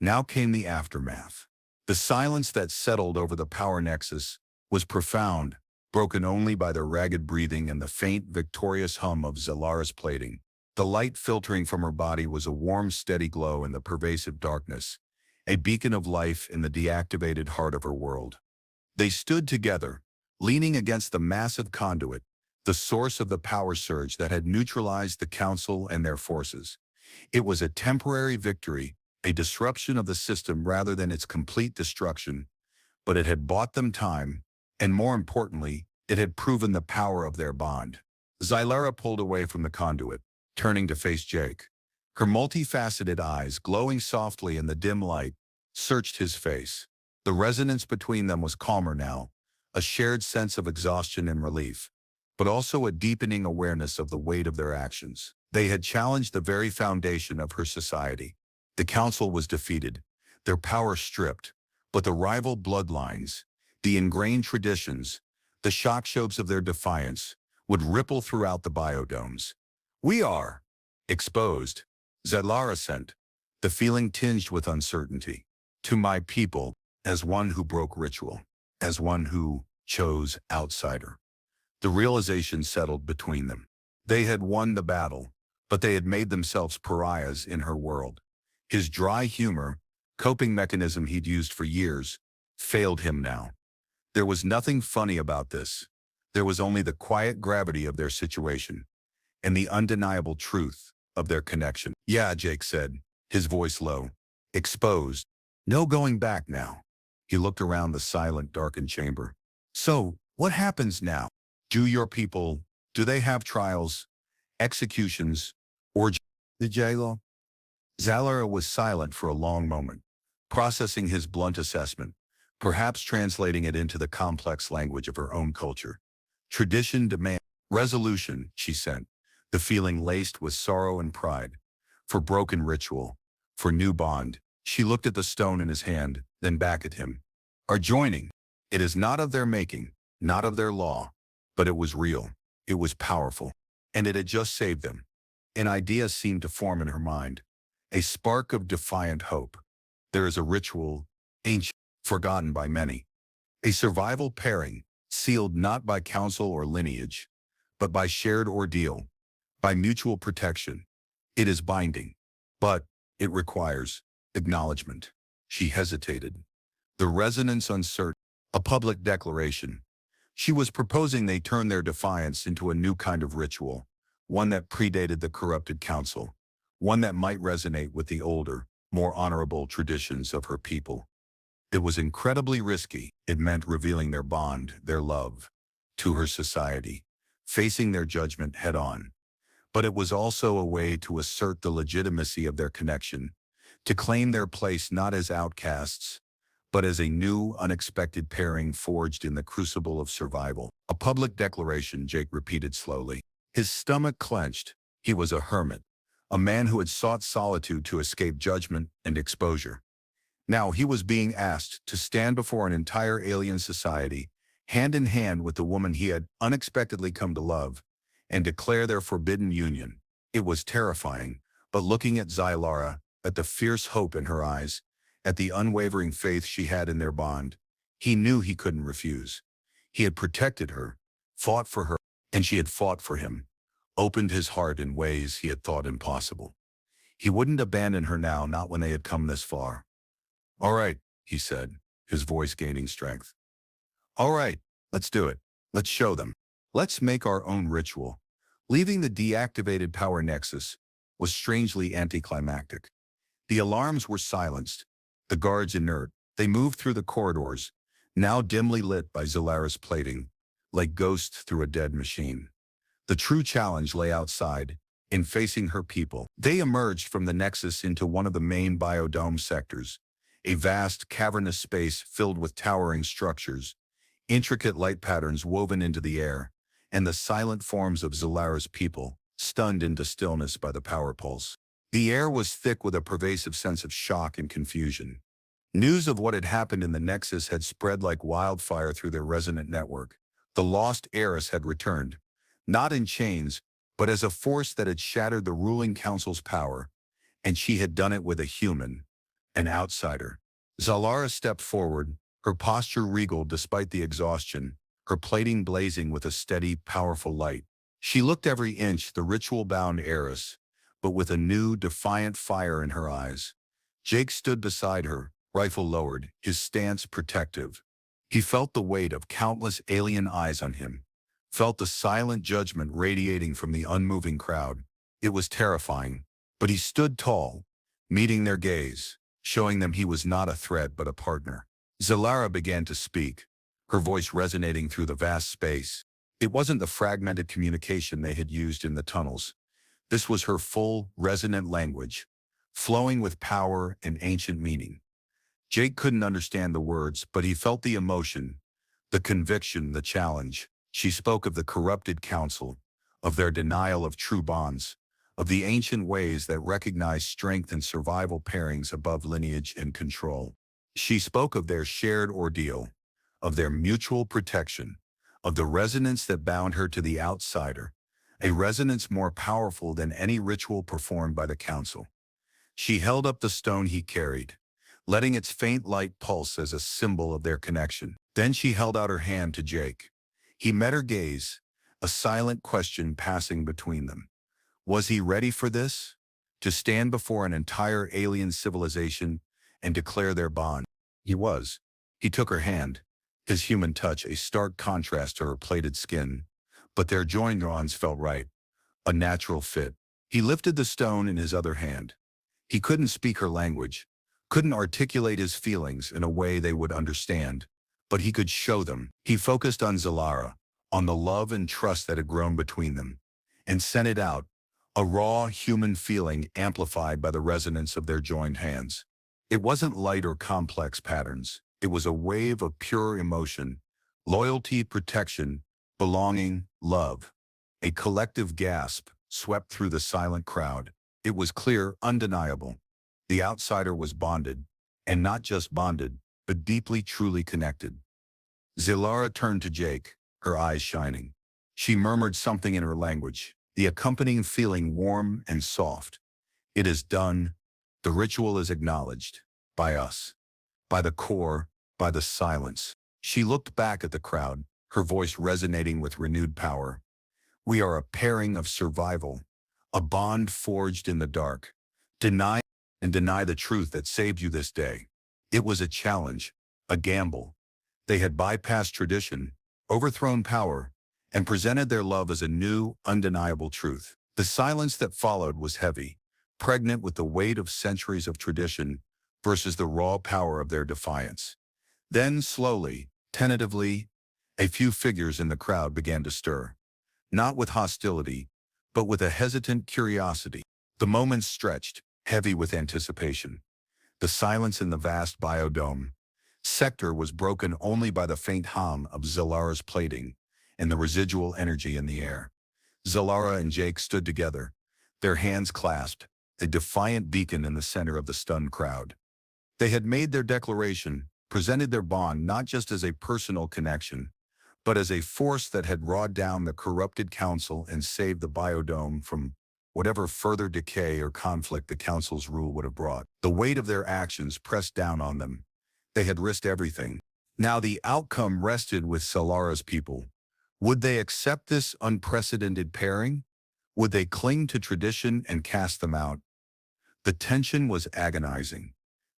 Now came the aftermath. The silence that settled over the power nexus was profound, broken only by the ragged breathing and the faint, victorious hum of Zalara's plating. The light filtering from her body was a warm, steady glow in the pervasive darkness, a beacon of life in the deactivated heart of her world. They stood together, leaning against the massive conduit, the source of the power surge that had neutralized the council and their forces. It was a temporary victory, a disruption of the system rather than its complete destruction, but it had bought them time, and more importantly, it had proven the power of their bond. Zalara pulled away from the conduit, turning to face Jake. Her multifaceted eyes, glowing softly in the dim light, searched his face. The resonance between them was calmer now, a shared sense of exhaustion and relief, but also a deepening awareness of the weight of their actions. They had challenged the very foundation of her society. The council was defeated, their power stripped, but the rival bloodlines, the ingrained traditions, the shock shows of their defiance, would ripple throughout the biodomes. "We are exposed," Zalara sent, the feeling tinged with uncertainty. "To my people, as one who broke ritual, as one who chose outsider." The realization settled between them. They had won the battle, but they had made themselves pariahs in her world. His dry humor, coping mechanism he'd used for years, failed him now. There was nothing funny about this. There was only the quiet gravity of their situation and the undeniable truth of their connection. "Yeah," Jake said, his voice low. "Exposed. No going back now." He looked around the silent, darkened chamber. "So, what happens now? Do they have trials, executions, or the jail?" Zalara was silent for a long moment, processing his blunt assessment, perhaps translating it into the complex language of her own culture. "Tradition demands resolution," she sent, the feeling laced with sorrow and pride. "For broken ritual, for new bond." She looked at the stone in his hand, then back at him. "Are joining. It is not of their making, not of their law, but it was real. It was powerful, and it had just saved them." An idea seemed to form in her mind, a spark of defiant hope. There is a ritual, ancient, forgotten by many. A survival pairing, sealed not by counsel or lineage, but by shared ordeal, by mutual protection. It is binding, but it requires acknowledgement. She hesitated, the resonance uncertain. A public declaration. She was proposing they turn their defiance into a new kind of ritual, one that predated the corrupted council, one that might resonate with the older, more honorable traditions of her people. It was incredibly risky. It meant revealing their bond, their love, to her society, facing their judgment head-on. But it was also a way to assert the legitimacy of their connection, to claim their place not as outcasts, but as a new, unexpected pairing forged in the crucible of survival. A public declaration, Jake repeated slowly. His stomach clenched. He was a hermit, a man who had sought solitude to escape judgment and exposure. Now he was being asked to stand before an entire alien society, hand in hand with the woman he had unexpectedly come to love, and declare their forbidden union. It was terrifying, but looking at Zalara, at the fierce hope in her eyes, at the unwavering faith she had in their bond, he knew he couldn't refuse. He had protected her, fought for her, and she had fought for him, opened his heart in ways he had thought impossible. He wouldn't abandon her now, not when they had come this far. "All right," he said, his voice gaining strength. "All right, let's do it. Let's show them. Let's make our own ritual." Leaving the deactivated power nexus was strangely anticlimactic. The alarms were silenced, the guards inert. They moved through the corridors, now dimly lit by Zalara's plating, like ghosts through a dead machine. The true challenge lay outside, in facing her people. They emerged from the nexus into one of the main biodome sectors, a vast, cavernous space filled with towering structures, intricate light patterns woven into the air, and the silent forms of Zalara's people, stunned into stillness by the power pulse. The air was thick with a pervasive sense of shock and confusion. News of what had happened in the Nexus had spread like wildfire through their resonant network. The lost heiress had returned, not in chains, but as a force that had shattered the ruling council's power, and she had done it with a human, an outsider. Zalara stepped forward, her posture regal despite the exhaustion, her plating blazing with a steady, powerful light. She looked every inch the ritual-bound heiress, but with a new, defiant fire in her eyes. Jake stood beside her, rifle lowered, his stance protective. He felt the weight of countless alien eyes on him, felt the silent judgment radiating from the unmoving crowd. It was terrifying, but he stood tall, meeting their gaze, showing them he was not a threat but a partner. Zalara began to speak, her voice resonating through the vast space. It wasn't the fragmented communication they had used in the tunnels. This was her full, resonant language, flowing with power and ancient meaning. Jake couldn't understand the words, but he felt the emotion, the conviction, the challenge. She spoke of the corrupted council, of their denial of true bonds, of the ancient ways that recognize strength and survival pairings above lineage and control. She spoke of their shared ordeal, of their mutual protection, of the resonance that bound her to the outsider, a resonance more powerful than any ritual performed by the council. She held up the stone he carried, letting its faint light pulse as a symbol of their connection. Then she held out her hand to Jake. He met her gaze, a silent question passing between them. Was he ready for this? To stand before an entire alien civilization and declare their bond? He was. He took her hand, his human touch a stark contrast to her plated skin, but their joined bonds felt right, a natural fit. He lifted the stone in his other hand. He couldn't speak her language, couldn't articulate his feelings in a way they would understand, but he could show them. He focused on Zalara, on the love and trust that had grown between them, and sent it out, a raw human feeling amplified by the resonance of their joined hands. It wasn't light or complex patterns. It was a wave of pure emotion, loyalty, protection, belonging, love. A collective gasp swept through the silent crowd. It was clear, undeniable. The outsider was bonded, and not just bonded, but deeply, truly connected. Zalara turned to Jake, her eyes shining. She murmured something in her language, the accompanying feeling warm and soft. It is done. The ritual is acknowledged. By us. By the core. By the silence. She looked back at the crowd, her voice resonating with renewed power. We are a pairing of survival, a bond forged in the dark. Deny the truth that saved you this day. It was a challenge, a gamble. They had bypassed tradition, overthrown power, and presented their love as a new, undeniable truth. The silence that followed was heavy, pregnant with the weight of centuries of tradition versus the raw power of their defiance. Then, slowly, tentatively, a few figures in the crowd began to stir, not with hostility, but with a hesitant curiosity. The moments stretched, heavy with anticipation. The silence in the vast biodome sector was broken only by the faint hum of Zalara's plating and the residual energy in the air. Zalara and Jake stood together, their hands clasped, a defiant beacon in the center of the stunned crowd. They had made their declaration, presented their bond not just as a personal connection, but as a force that had wrought down the corrupted council and saved the biodome from whatever further decay or conflict the council's rule would have brought. The weight of their actions pressed down on them. They had risked everything. Now the outcome rested with Zalara's people. Would they accept this unprecedented pairing? Would they cling to tradition and cast them out? The tension was agonizing.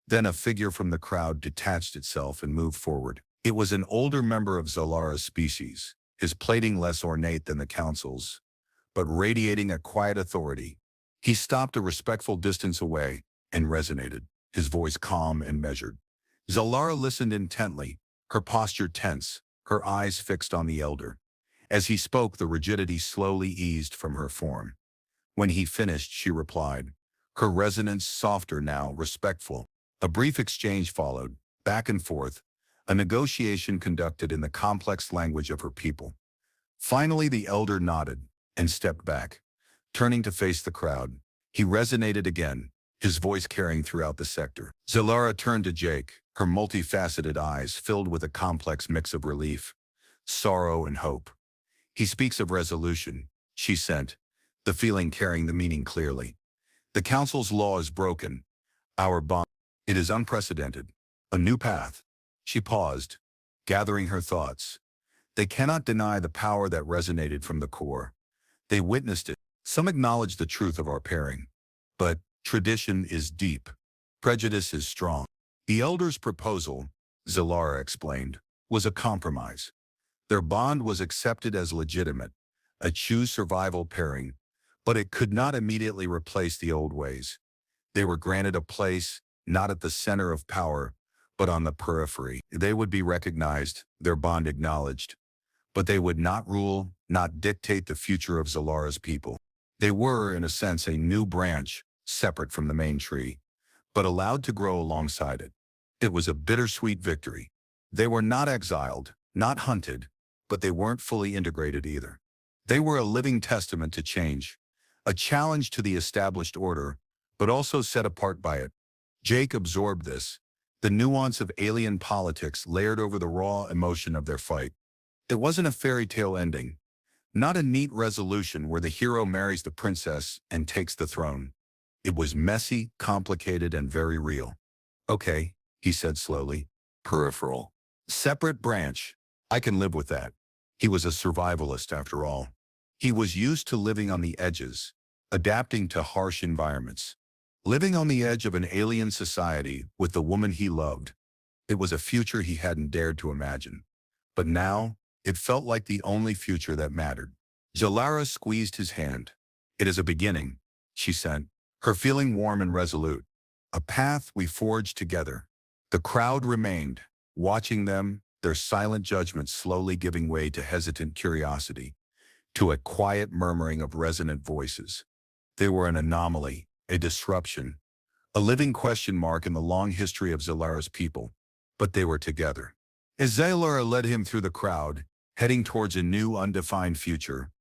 Then a figure from the crowd detached itself and moved forward. It was an older member of Zalara's species, his plating less ornate than the council's, but radiating a quiet authority. He stopped a respectful distance away and resonated, his voice calm and measured. Zalara listened intently, her posture tense, her eyes fixed on the elder. As he spoke, the rigidity slowly eased from her form. When he finished, she replied, her resonance softer now, respectful. A brief exchange followed, back and forth, a negotiation conducted in the complex language of her people. Finally, the elder nodded and stepped back. Turning to face the crowd, he resonated again, his voice carrying throughout the sector. Zalara turned to Jake, her multifaceted eyes filled with a complex mix of relief, sorrow, and hope. He speaks of resolution, she sent, the feeling carrying the meaning clearly. The Council's law is broken. Our bond. It is unprecedented. A new path. She paused, gathering her thoughts. They cannot deny the power that resonated from the core. They witnessed it. Some acknowledge the truth of our pairing. But tradition is deep. Prejudice is strong. The elders' proposal, Zalara explained, was a compromise. Their bond was accepted as legitimate, a true survival pairing, but it could not immediately replace the old ways. They were granted a place, not at the center of power, but on the periphery. They would be recognized, their bond acknowledged, but they would not rule, not dictate the future of Zalara's people. They were, in a sense, a new branch, separate from the main tree, but allowed to grow alongside it. It was a bittersweet victory. They were not exiled, not hunted, but they weren't fully integrated either. They were a living testament to change, a challenge to the established order, but also set apart by it. Jake absorbed this, the nuance of alien politics layered over the raw emotion of their fight. It wasn't a fairy tale ending, not a neat resolution where the hero marries the princess and takes the throne. It was messy, complicated, and very real. Okay, he said slowly. Peripheral. Separate branch. I can live with that. He was a survivalist after all. He was used to living on the edges, adapting to harsh environments, living on the edge of an alien society with the woman he loved. It was a future he hadn't dared to imagine. But now, it felt like the only future that mattered. Zalara squeezed his hand. It is a beginning, she said, her feeling warm and resolute. A path we forged together. The crowd remained, watching them, their silent judgment slowly giving way to hesitant curiosity, to a quiet murmuring of resonant voices. They were an anomaly, a disruption, a living question mark in the long history of Zalara's people. But they were together. As Zalara led him through the crowd, heading towards a new undefined future,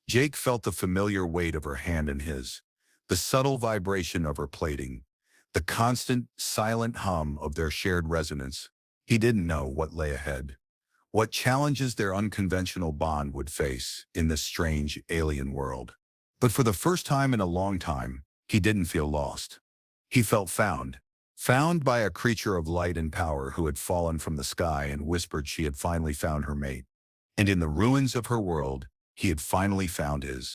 Jake felt the familiar weight of her hand in his, the subtle vibration of her plating, the constant, silent hum of their shared resonance. He didn't know what lay ahead, what challenges their unconventional bond would face in this strange alien world. But for the first time in a long time, he didn't feel lost. He felt found by a creature of light and power who had fallen from the sky and whispered she had finally found her mate. And in the ruins of her world, he had finally found his.